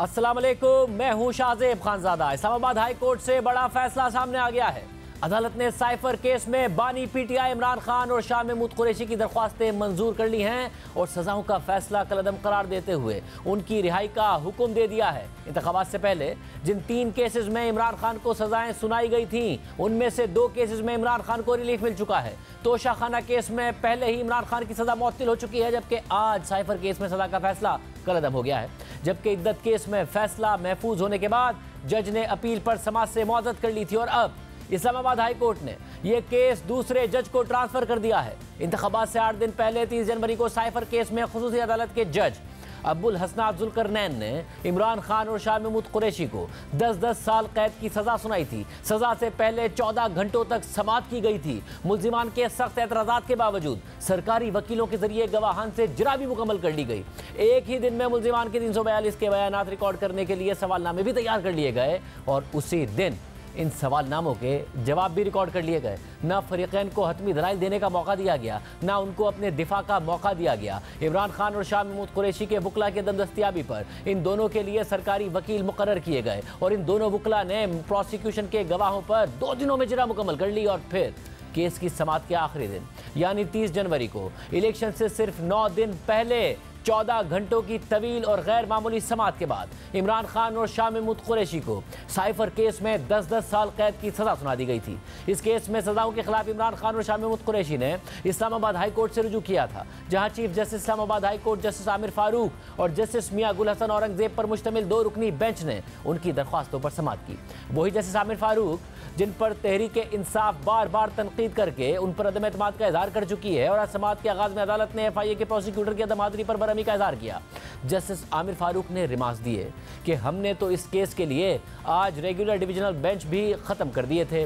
अस्सलाम वालेकुम, मैं हूं शाहजेब खानजादा। इस्लामाबाद हाई कोर्ट से बड़ा फैसला सामने आ गया है। अदालत ने साइफर केस में बानी पीटीआई इमरान खान और शाह महमूद कुरैशी की दरख्वास्तें मंजूर कर ली हैं और सजाओं का फैसला कलअदम करार देते हुए उनकी रिहाई का हुक्म दे दिया है। इंतखाबात से पहले जिन 3 केसेस में इमरान खान को सजाएं सुनाई गई थीं, उनमें से 2 केसेस में इमरान खान को रिलीफ मिल चुका है। तोशा खाना केस में पहले ही इमरान खान की सजा मुअत्तल हो चुकी है, जबकि आज साइफर केस में सजा का फैसला कलअदम हो गया है। जबकि इद्दत केस में फैसला महफूज होने के बाद जज ने अपील पर समाअत से मुआवजत कर ली थी और अब इस्लामाबाद हाई कोर्ट ने यह केस दूसरे जज को ट्रांसफर कर दिया है। इंतखाबात से 8 दिन पहले 30 जनवरी को साइफर केस में खुसूसी अदालत के जज अब्दुल हसन जुल्करनैन ने इमरान खान और शाह महमूद कुरैशी को 10-10 साल कैद की सजा सुनाई थी। सजा से पहले 14 घंटों तक समाअत की गई थी। मुल्जिमान के सख्त एतराज़ात के बावजूद सरकारी वकीलों के जरिए गवाहान से जरा भी मुकम्मल कर ली गई। एक ही दिन में मुल्जिमान के 342 के बयानात रिकॉर्ड करने के लिए सवालनामे भी तैयार कर लिए गए और उसी दिन इन सवालनामों के जवाब भी रिकॉर्ड कर लिए गए। ना फरीकैन को हतमी दलाइल देने का मौका दिया गया, ना उनको अपने दिफा का मौका दिया गया। इमरान खान और शाह महमूद कुरैशी के वकला के दमदस्तियाबी पर इन दोनों के लिए सरकारी वकील मुकर्रर किए गए और इन दोनों वकला ने प्रोसिक्यूशन के गवाहों पर 2 दिनों में जरा मुकम्मल कर ली। और फिर केस की समाअत के आखिरी दिन यानी 30 जनवरी को इलेक्शन से सिर्फ 9 दिन पहले 14 घंटों की तवील और गैर मामूली समाअत के बाद इमरान खान और शाह महमूद कुरैशी को साइफर केस में 10-10 साल कैद की सजा सुना दी गई थी। इस केस में सजाओं के खिलाफ इमरान खान और शाह महमूद कुरैशी ने इस्लामाबाद हाई कोर्ट से रुजू किया था, जहां chief justice Islamabad high court justice Aamir Farooq और जस्टिस मियां गुल हसन औरंगजेब पर मुश्तमिल 2 रुकनी बेंच ने उनकी दरख्वास्तों पर समाअत की। वही जस्टिस आमिर फारूक, जिन पर तहरीक इंसाफ बार बार तनकीद करके उन पर अदम एतमाद का इजहार कर चुकी है, और आज समाअत के आगाज में अदालत ने FIA के प्रोसिक्यूटर की अदम हाज़िरी पर बरहमी का इजहार किया। जस्टिस आमिर फारूक ने रिमार्क्स दिए कि हमने तो इस केस के लिए आज रेगुलर डिविजनल बेंच भी ख़त्म कर दिए थे।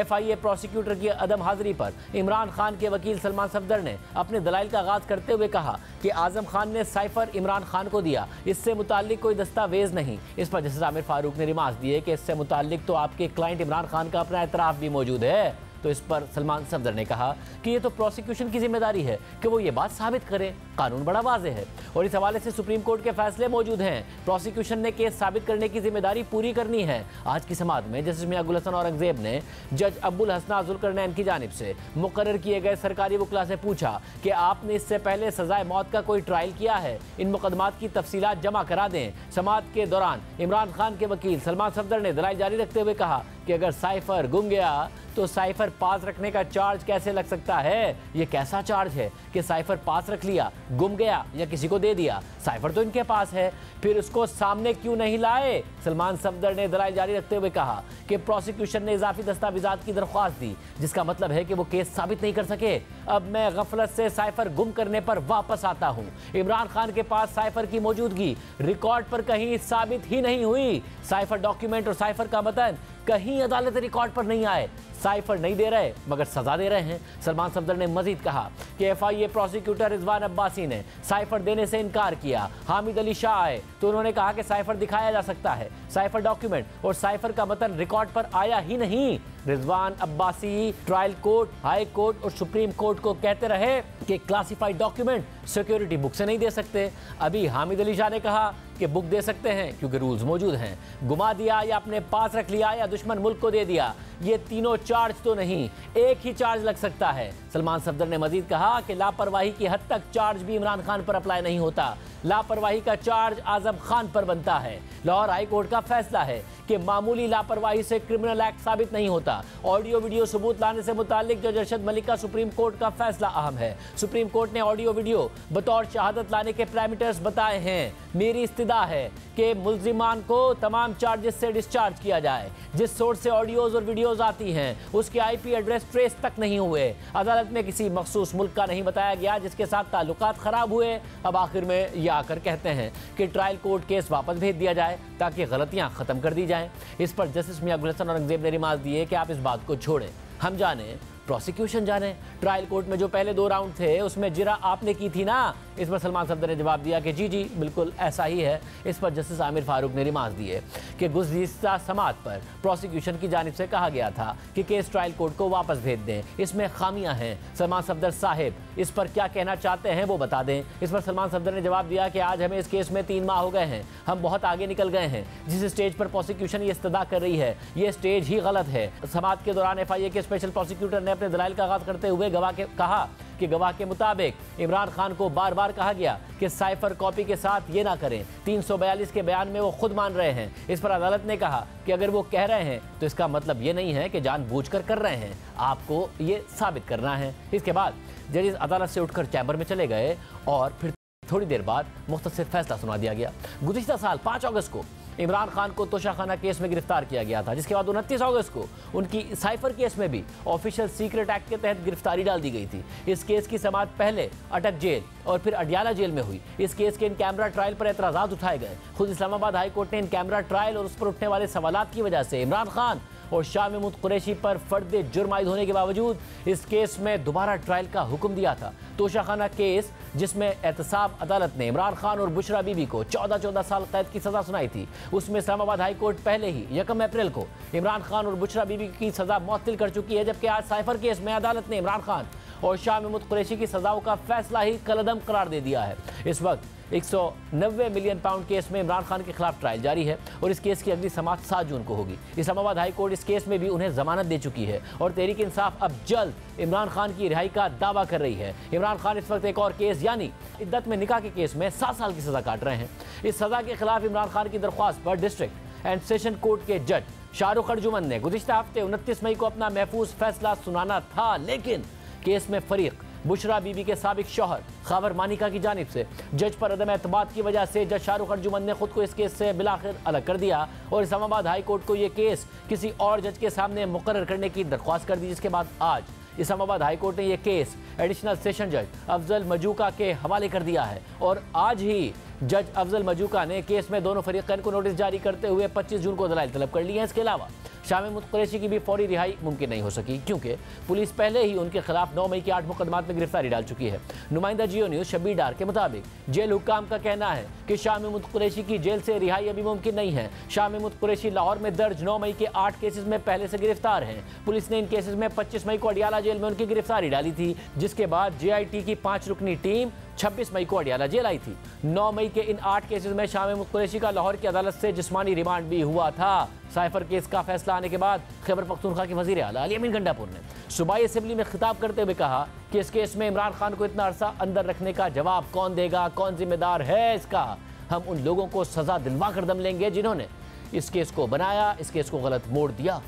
FIA प्रोसिक्यूटर की अदम हाज़िरी पर इमरान खान के वकील सलमान सफदर ने अपने दलाइल का आगाज़ करते हुए कहा कि आज़म खान ने साइफर इमरान खान को दिया, इससे मुताल्लिक कोई दस्तावेज नहीं। इस पर जस्टिस आमिर फारूक ने रिमार्क्स दिए कि इससे मुताल्लिक तो आपके क्लाइंट इमरान खान का अपना एतराफ़ भी मौजूद है। तो इस पर सलमान सफदर ने कहा कि ये तो प्रोसिक्यूशन की जिम्मेदारी है कि वो ये बात साबित करें। कानून बड़ा वाज़ेह है और इस हवाले से सुप्रीम कोर्ट के फैसले मौजूद हैं। प्रोसिक्यूशन ने केस साबित करने की जिम्मेदारी पूरी करनी है। आज की समाअत में जस्टिस मियां गुल हसन औरंगजेब ने जज अब्दुल हसन जुल्करनैन की जानिब से मुकर्रर किए गए सरकारी वकला से पूछा कि आपने इससे पहले सजाए मौत का कोई ट्रायल किया है, इन मुकदमात की तफसीलात जमा करा दें। समाअत के दौरान इमरान खान के वकील सलमान सफदर ने दलाइल जारी रखते हुए कहा कि अगर साइफर गुम गया तो साइफर पास रखने का चार्ज कैसे लग सकता है? ये कैसा चार्ज है कि साइफर पास रख लिया, गुम गया या किसी को दे दिया? साइफर तो इनके पास है, फिर उसको सामने क्यों नहीं लाए? सलमान सफदर ने दलाइल जारी रखते हुए कहा कि प्रोसिक्यूशन ने इजाफी दस्तावेजात की दरख्वास्त दी, जिसका मतलब है कि वो केस साबित नहीं कर सके। अब मैं गफलत से साइफर गुम करने पर वापस आता हूँ। इमरान खान के पास साइफर की मौजूदगी रिकॉर्ड पर कहीं साबित ही नहीं हुई। साइफर डॉक्यूमेंट और साइफर का मतन कहीं अदालत रिकॉर्ड पर नहीं आए। साइफर नहीं दे रहे मगर सजा दे रहे हैं। सलमान सफदर ने मजीद कहा कि FIA प्रोसिक्यूटर रिजवान अब्बासी ने साइफर देने से इनकार किया। हामिद अली शाह आए तो उन्होंने कहा कि साइफर दिखाया जा सकता है। साइफर डॉक्यूमेंट और साइफर का मतन रिकॉर्ड पर आया ही नहीं। Rizwan Abbasi trial court, high court और सुप्रीम कोर्ट को कहते रहे कि क्लासिफाइड डॉक्यूमेंट सिक्योरिटी बुक से नहीं दे सकते। अभी हामिद अली शाह ने कहा कि बुक दे सकते हैं क्योंकि रूल्स मौजूद हैं। गुमा दिया या अपने पास रख लिया या दुश्मन मुल्क को दे दिया, ये तीनों चार्ज तो नहीं, एक ही चार्ज लग सकता है। सलमान सफदर ने मजीद कहा कि लापरवाही की हद तक चार्ज भी इमरान खान पर अप्लाई नहीं होता। लापरवाही का चार्ज आजम खान पर बनता है। लाहौर हाई कोर्ट का फैसला है कि मामूली लापरवाही से क्रिमिनल एक्ट साबित नहीं होता। ऑडियो वीडियो सबूत लाने से मुतालिक जज अरशद मलिक का सुप्रीम कोर्ट का फैसला अहम है। सुप्रीम कोर्ट ने ऑडियो वीडियो बतौर शहादत लाने के पैरामीटर्स बताए हैं। मेरी इस्तिदा है कि मुल्जिमान को तमाम चार्जेस से डिस्चार्ज किया जाए। जिस सोर्स से ऑडियोज और वीडियोज आती हैं उसके IP एड्रेस ट्रेस तक नहीं हुए। अदालत में किसी मखसूस मुल्क का नहीं बताया गया जिसके साथ ताल्लुकात खराब हुए। अब आखिर में ये आकर कहते हैं कि ट्रायल कोर्ट केस वापस भेज दिया जाए ताकि गलतियां खत्म कर दी जाएं। इस पर जस्टिस मियां गुल हसन औरंगजेब ने रिमार्क दिए कि आप इस बात को छोड़ें, हम जाने प्रोसिक्यूशन जाने। ट्रायल कोर्ट में जो पहले 2 राउंड थे उसमें जिरा आपने की थी ना, इस पर सलमान सफदर ने जवाब दिया कि जी बिल्कुल ऐसा ही है। इस पर जस्टिस आमिर फारूक ने रिमार्क दिए कि गुज़िश्ता समात पर प्रोसिक्यूशन की जानिब से कहा गया था कि केस ट्रायल कोर्ट को वापस भेज दें, इसमें खामियां हैं। सलमान सफदर साहिब इस पर क्या कहना चाहते हैं वो बता दें। इस पर सलमान सफदर ने जवाब दिया कि आज हमें इस केस में 3 माह हो गए हैं, हम बहुत आगे निकल गए हैं। जिस स्टेज पर प्रोसिक्यूशन ये इस्तदा कर रही है ये स्टेज ही गलत है। समात के दौरान FIA के स्पेशल प्रोसिक्यूटर ने अपने दलाइल का आगाज करते हुए गवाह के मुताबिक इमरान खान को बार बार कहा गया कि साइफर कॉपी के साथ ये ना करें। 342 के बयान में वो खुद मान रहे हैं। इस पर अदालत ने कहा कि अगर वो कह रहे हैं तो इसका मतलब ये नहीं है कि जानबूझकर कर रहे हैं, आपको ये साबित करना है। इसके बाद जजेस अदालत से उठकर चैम्बर में चले गए और फिर थोड़ी देर बाद मुख्तसर फैसला सुना दिया गया। गुज़िश्ता साल 5 अगस्त को इमरान खान को तोशाखाना केस में गिरफ्तार किया गया था, जिसके बाद 29 अगस्त को उनकी साइफर केस में भी ऑफिशियल सीक्रेट एक्ट के तहत गिरफ्तारी डाल दी गई थी। इस केस की समाअत पहले अटक जेल और फिर अडियाला जेल में हुई। इस केस के इन कैमरा ट्रायल पर एतराज़ात उठाए गए। खुद इस्लामाबाद हाई कोर्ट ने इन कैमरा ट्रायल और उस पर उठने वाले सवालात की वजह से इमरान खान और शाह महमूद कुरैशी पर फर्द जुर्म आयद होने के बावजूद इस केस में दोबारा ट्रायल का हुक्म दिया था। तोशाखाना केस जिसमें एहतसाब अदालत ने इमरान खान और बुशरा बीबी को 14 साल कैद की सजा सुनाई थी, उसमें इस्लामाबाद हाई कोर्ट पहले ही 1 अप्रैल को इमरान खान और बुशरा बीबी की सजा मुअत्तल कर चुकी है। जबकि आज साइफर केस में अदालत ने इमरान खान और शाह महमूद कुरैशी की सजाओं का फैसला ही कलअदम करार दे दिया है। इस वक्त 190 मिलियन पाउंड केस में इमरान खान के खिलाफ ट्रायल जारी है और इस केस की अगली समाअत 7 जून को होगी। इस्लामाबाद हाई कोर्ट इस केस में भी उन्हें जमानत दे चुकी है और तहरीक इंसाफ अब जल्द इमरान खान की रिहाई का दावा कर रही है। इमरान खान इस वक्त एक और केस यानी इद्दत में निकाह के केस में 7 साल की सजा काट रहे हैं। इस सजा के खिलाफ इमरान खान की दरख्वास्त पर डिस्ट्रिक्ट एंड सेशन कोर्ट के जज शाहरुख अर्जुमन ने गुज़िश्ता हफ्ते 29 मई को अपना महफूज फैसला सुनाना था, लेकिन केस में फरीक बुशरा बीबी के साबिक शौहर खबर मानिका की जानिब से जज पर अदम एतमाद की वजह से जज शाहरुख अर्जुमन ने खुद को इस केस से बिलाखिर अलग कर दिया और इस्लामाबाद हाई कोर्ट को यह केस किसी और जज के सामने मुकर्रर करने की दरख्वास्त कर दी, जिसके बाद आज इस्लामाबाद हाई कोर्ट ने यह केस एडिशनल सेशन जज अफजल मजूका के हवाले कर दिया है और आज ही जज अफजल मजूका ने केस में दोनों फरीकैन को नोटिस जारी करते हुए 25 जून को दलाइल तलब कर लिए हैं। इसके अलावा शाह महमूद कुरैशी की भी फौरी रिहाई मुमकिन नहीं हो सकी क्योंकि पुलिस पहले ही उनके खिलाफ 9 मई के 8 मुकदमात में गिरफ्तारी डाल चुकी है। नुमाइंदा जियो न्यूज़ शब्बीर डार के मुताबिक जेल हुक्काम का कहना है कि शाह महमूद कुरैशी की जेल से रिहाई अभी मुमकिन नहीं है। शाह महमूद कुरैशी लाहौर में दर्ज 9 मई के 8 केसेस में पहले से गिरफ्तार हैं। पुलिस ने इन केसेस में 25 मई को अडियाला जेल में उनकी गिरफ्तारी डाली थी, जिसके बाद JIT की 5 रुकनी टीम 26 मई को अडियाला जेल आई थी। 9 मई के इन 8 केसेस में शाह महमूद कुरैशी का लाहौर की अदालत से जिस्मानी रिमांड भी हुआ था। साइफर केस का फैसला आने के बाद खैबर पख्तूनख्वा के वजीर आला अली अमीन गंडापुर ने सूबाई असेंबली में खिताब करते हुए कहा कि इस केस में इमरान खान को इतना अरसा अंदर रखने का जवाब कौन देगा, कौन जिम्मेदार है इसका। हम उन लोगों को सजा दिलवा कर दम लेंगे जिन्होंने इस केस को बनाया, इस केस को गलत मोड़ दिया।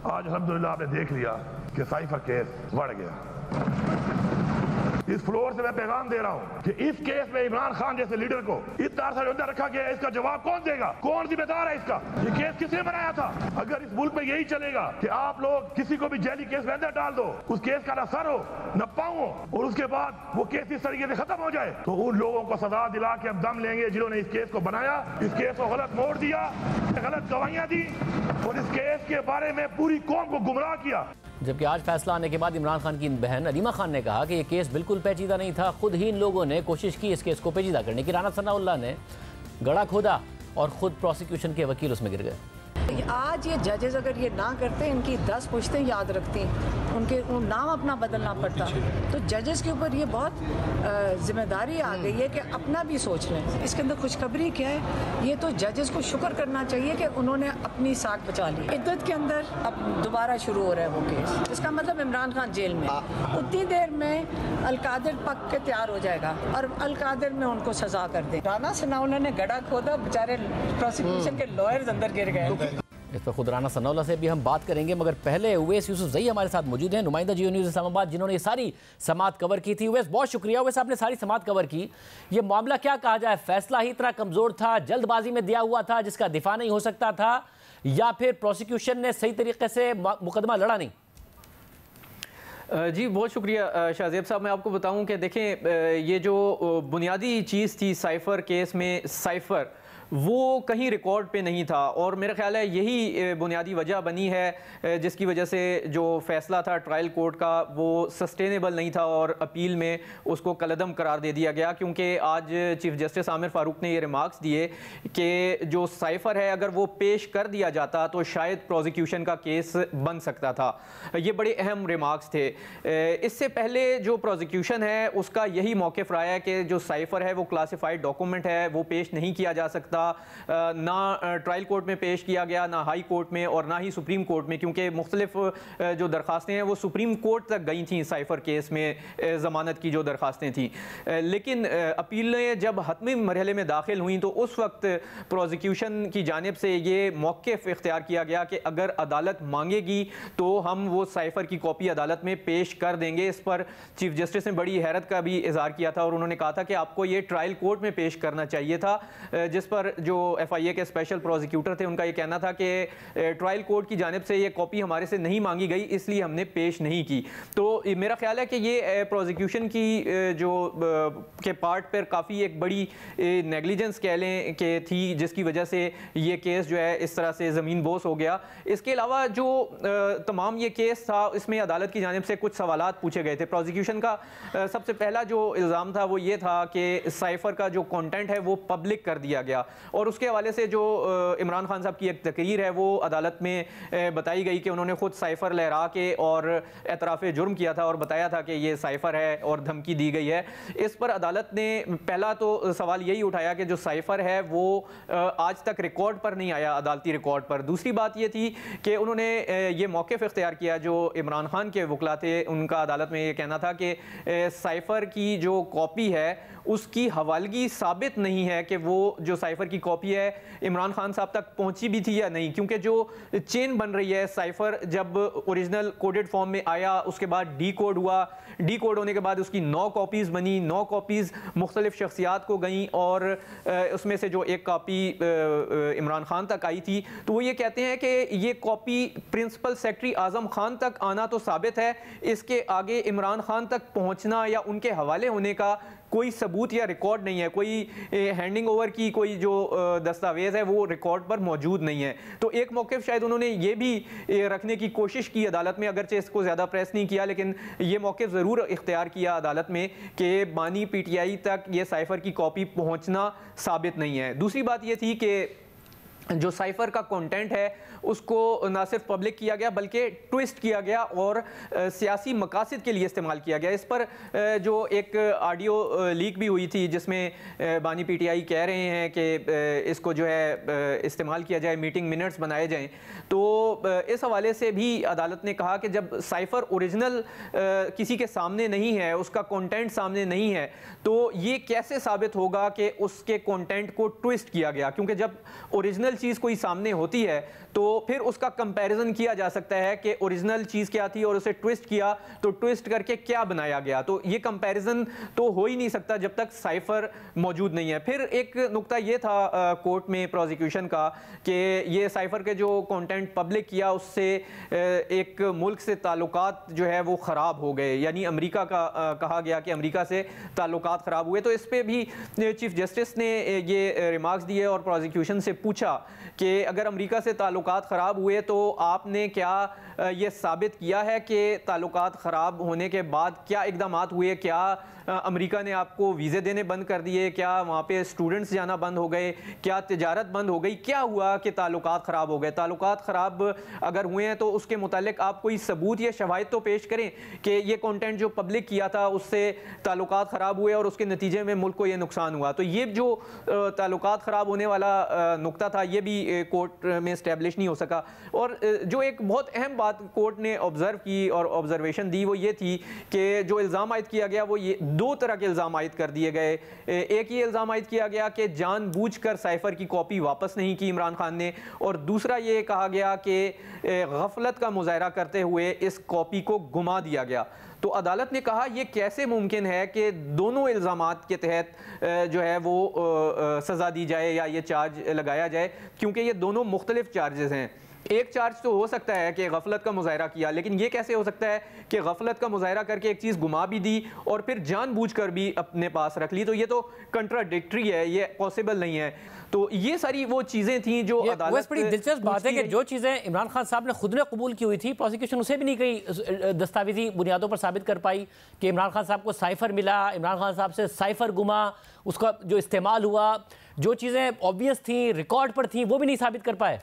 आज अल्हम्दुलिल्लाह आपने देख लिया कि साइफर केस बढ़ गया। इस फ्लोर से मैं पैगाम दे रहा हूं कि इस केस में इमरान खान जैसे लीडर को इतना अरसा अंदर रखा गया है, इसका जवाब कौन देगा, कौन जिम्मेदार है इसका? ये केस किसने बनाया था? अगर इस मुल्क में यही चलेगा कि आप लोग किसी को भी जैली केस में अंदर डाल दो, उस केस का ना सर हो न पाँव हो और उसके बाद वो केस इस तरीके से खत्म हो जाए, तो उन लोगों को सजा दिला के हम दम लेंगे जिन्होंने इस केस को बनाया, इस केस को गलत मोड़ दिया, गलत गवाहियां दी और इस केस के बारे में पूरी कौम को गुमराह किया। जबकि आज फैसला आने के बाद इमरान खान की बहन अलीमा खान ने कहा कि यह केस बिल्कुल पेचीदा नहीं था, खुद ही इन लोगों ने कोशिश की इस केस को पेचीदा करने की। राना सनाउल्लाह ने गड़ा खोदा और खुद प्रोसिक्यूशन के वकील उसमें गिर गए। आज ये जजेस अगर ये ना करते, इनकी 10 पुश्तें याद रखती, उनके नाम अपना बदलना पड़ता, तो जजेस के ऊपर ये बहुत जिम्मेदारी आ गई है कि अपना भी सोच लें। इसके अंदर खुशखबरी क्या है, ये तो जजेस को शुक्र करना चाहिए कि उन्होंने अपनी साख बचा ली। इद्दत के अंदर अब दोबारा शुरू हो रहा है वो केस, इसका मतलब इमरान खान जेल में, उतनी देर में अलकादिर पक के तैयार हो जाएगा और अलकादिर में उनको सजा कर दे। राना सनाउल्लाह ने गड़ा खोदा, बेचारे प्रोसिक्यूशन के लॉयर्स अंदर गिर गए। इस पर खुद राना सनाउल्लाह से भी हम बात करेंगे, मगर पहले उवैस यूसुफजई हमारे साथ मौजूद हैं, नुमाइंदा जियो न्यूज़ इस्लामाबाद, जिन्होंने ये सारी समाअत कवर की थी। उवैस, बहुत शुक्रिया। उवैस, आपने सारी समाअत कवर की। ये मामला क्या कहा जाए, फैसला ही इतना कमज़ोर था, जल्दबाजी में दिया हुआ था जिसका दिफा नहीं हो सकता था, या फिर प्रोसिक्यूशन ने सही तरीके से मुकदमा लड़ा नहीं? जी बहुत शुक्रिया शाहजेब साहब। मैं आपको बताऊं कि देखें, ये जो बुनियादी चीज़ थी साइफर केस में, साइफर वो कहीं रिकॉर्ड पे नहीं था, और मेरा ख्याल है यही बुनियादी वजह बनी है जिसकी वजह से जो फैसला था ट्रायल कोर्ट का वो सस्टेनेबल नहीं था और अपील में उसको कलअदम करार दे दिया गया। क्योंकि आज चीफ जस्टिस आमिर फारूक ने ये रिमार्क्स दिए कि जो साइफर है अगर वो पेश कर दिया जाता तो शायद प्रोसिक्यूशन का केस बन सकता था। ये बड़े अहम रिमार्क्स थे। इससे पहले जो प्रोसिक्यूशन है उसका यही मौक़िफ़ रहा है कि जो साइफर है वो क्लासिफाइड डॉक्यूमेंट है, वो पेश नहीं किया जा सकता। ना ट्रायल कोर्ट में पेश किया गया, ना हाई कोर्ट में और ना ही सुप्रीम कोर्ट में, क्योंकि मुख्तलिफ जो दरखास्तें हैं वो सुप्रीम कोर्ट तक गई थी साइफर केस में, ज़मानत की जो दरखास्तें थी। लेकिन अपीलें जब हतमी मरहले में दाखिल हुई तो उस वक्त प्रोसिक्यूशन की जानिब से ये मौक़िफ़ इख्तियार किया गया कि अगर अदालत मांगेगी तो हम वो साइफर की कॉपी अदालत में पेश कर देंगे। इस पर चीफ जस्टिस ने बड़ी हैरत का भी इजहार किया था और उन्होंने कहा था कि आपको ये ट्रायल कोर्ट में पेश करना चाहिए था, जिस पर जो FIA के स्पेशल प्रोसिक्यूटर थे उनका ये कहना था कि ट्रायल कोर्ट की जानिब से ये कॉपी हमारे से नहीं मांगी गई इसलिए हमने पेश नहीं की। तो मेरा ख्याल है कि ये प्रोसिक्यूशन की जो के पार्ट पर काफ़ी एक बड़ी नेग्लिजेंस कह लें कि थी, जिसकी वजह से ये केस जो है इस तरह से ज़मीन बोस हो गया। इसके अलावा जो तमाम ये केस था इसमें अदालत की जानिब से कुछ सवालात पूछे गए थे। प्रोसिक्यूशन का सबसे पहला जो इल्ज़ाम था वो ये था कि साइफर का जो कंटेंट है वो पब्लिक कर दिया गया, और उसके हवाले से जो इमरान खान साहब की एक तकरीर है वो अदालत में बताई गई कि उन्होंने खुद साइफर लहरा के और एतराफ़ जुर्म किया था और बताया था कि ये साइफर है और धमकी दी गई है। इस पर अदालत ने पहला तो सवाल यही उठाया कि जो साइफर है वो आज तक रिकॉर्ड पर नहीं आया, अदालती रिकॉर्ड पर। दूसरी बात ये थी कि उन्होंने ये मौक़िफ़ इख्तियार किया, जो इमरान खान के वकला थे उनका अदालत में ये कहना था कि साइफर की जो कॉपी है उसकी हवालगी साबित नहीं है कि वो जो साइफर की कॉपी है इमरान खान साहब तक पहुंची भी थी या नहीं, क्योंकि जो चेन बन रही है, साइफर जब ओरिजिनल कोडेड फॉर्म में आया उसके बाद डी कोड हुआ, डी कोड होने के बाद उसकी 9 कॉपीज़ बनी, 9 कॉपीज़ मुख्तलिफ शख्सियात को गई और उसमें से जो एक कॉपी इमरान खान तक आई थी। तो वो ये कहते हैं कि ये copy principal secretary Azam Khan तक आना तो साबित है, इसके आगे इमरान खान तक पहुँचना या उनके हवाले होने का कोई सबूत या रिकॉर्ड नहीं है, कोई हैंडिंग ओवर की कोई जो दस्तावेज़ है वो रिकॉर्ड पर मौजूद नहीं है। तो एक मौक़िफ़ शायद उन्होंने ये भी रखने की कोशिश की अदालत में, अगरचे इसको ज़्यादा प्रेस नहीं किया, लेकिन ये मौक़िफ़ ज़रूर इख्तियार किया अदालत में कि बानी PTI तक ये साइफर की कॉपी पहुँचना साबित नहीं है। दूसरी बात ये थी कि जो साइफर का कंटेंट है उसको ना सिर्फ पब्लिक किया गया बल्कि ट्विस्ट किया गया और सियासी मकासद के लिए इस्तेमाल किया गया। इस पर जो एक ऑडियो लीक भी हुई थी जिसमें बानी PTI कह रहे हैं कि इसको जो है इस्तेमाल किया जाए, मीटिंग मिनट्स बनाए जाएं। तो इस हवाले से भी अदालत ने कहा कि जब साइफर ओरिजिनल किसी के सामने नहीं है, उसका कंटेंट सामने नहीं है, तो ये कैसे साबित होगा कि उसके कंटेंट को ट्विस्ट किया गया, क्योंकि जब ओरिजिनल चीज़ कोई सामने होती है तो फिर उसका कंपैरिजन किया जा सकता है कि ओरिजिनल चीज़ क्या थी और उसे ट्विस्ट किया तो ट्विस्ट करके क्या बनाया गया। तो ये कंपैरिजन तो हो ही नहीं सकता जब तक साइफर मौजूद नहीं है। फिर एक नुक्ता ये था कोर्ट में प्रोसिक्यूशन का कि ये साइफर के जो कंटेंट पब्लिक किया उससे एक मुल्क से ताल्लुकात जो है वो ख़राब हो गए, यानी अमेरिका का कहा गया कि अमेरिका से ताल्लुकात ख़राब हुए। तो इस पर भी चीफ जस्टिस ने ये रिमार्क्स दिए और प्रोसिक्यूशन से पूछा कि अगर अमेरिका से ताल्लुकात ख़राब हुए तो आपने क्या ये साबित किया है कि ताल्लुकात ख़राब होने के बाद क्या इक़दामात हुए, क्या अमेरिका ने आपको वीज़े देने बंद कर दिए, क्या वहाँ पे स्टूडेंट्स जाना बंद हो गए, क्या तिजारत बंद हो गई, क्या हुआ कि ताल्लुकात ख़राब हो गए। ताल्लुकात ख़राब अगर हुए हैं तो उसके मुतालिक आप कोई सबूत या शवाहिद तो पेश करें कि ये कंटेंट जो पब्लिक किया था उससे ताल्लुकात ख़राब हुए और उसके नतीजे में मुल्क को ये नुकसान हुआ। तो ये जो ताल्लुकात ख़राब होने वाला नुक्ता था ये भी कोर्ट में इस्टेब्लिश नहीं हो सका। और जो एक बहुत अहम बात कोर्ट ने ऑब्ज़र्व की और ऑब्जर्वेशन दी वो ये थी कि जो इल्ज़ाम आयद किया गया वो ये 2 तरह के इल्ज़ाम आयद कर दिए गए। एक ये इल्ज़ाम आयद किया गया कि जानबूझकर साइफर की कॉपी वापस नहीं की इमरान खान ने, और दूसरा ये कहा गया कि गफलत का मुजाहरा करते हुए इस कॉपी को गुमा दिया गया। तो अदालत ने कहा ये कैसे मुमकिन है कि दोनों इल्ज़ामात के तहत जो है वो सज़ा दी जाए या ये चार्ज लगाया जाए, क्योंकि ये दोनों मुख्तलिफ चार्जेस हैं। एक चार्ज तो हो सकता है कि गफलत का मुजाहरा किया, लेकिन ये कैसे हो सकता है कि गफलत का मुजाहरा करके एक चीज़ गुमा भी दी और फिर जानबूझकर भी अपने पास रख ली? तो ये तो कंट्राडिक्टरी है, ये पॉसिबल नहीं है। तो ये सारी वो चीज़ें थी जो अदालत बड़ी दिलचस्प बात है कि जो चीज़ें इमरान खान साहब ने खुद ने कबूल की हुई थी, प्रोसिक्यूशन उसे भी नहीं कई दस्तावेजी बुनियादों पर साबित कर पाई कि इमरान खान साहब को साइफर मिला, इमरान खान साहब से साइफर गुमा, उसका जो इस्तेमाल हुआ, जो चीज़ें ऑब्वियस थी, रिकॉर्ड पर थी, वो भी नहीं साबित कर पाए।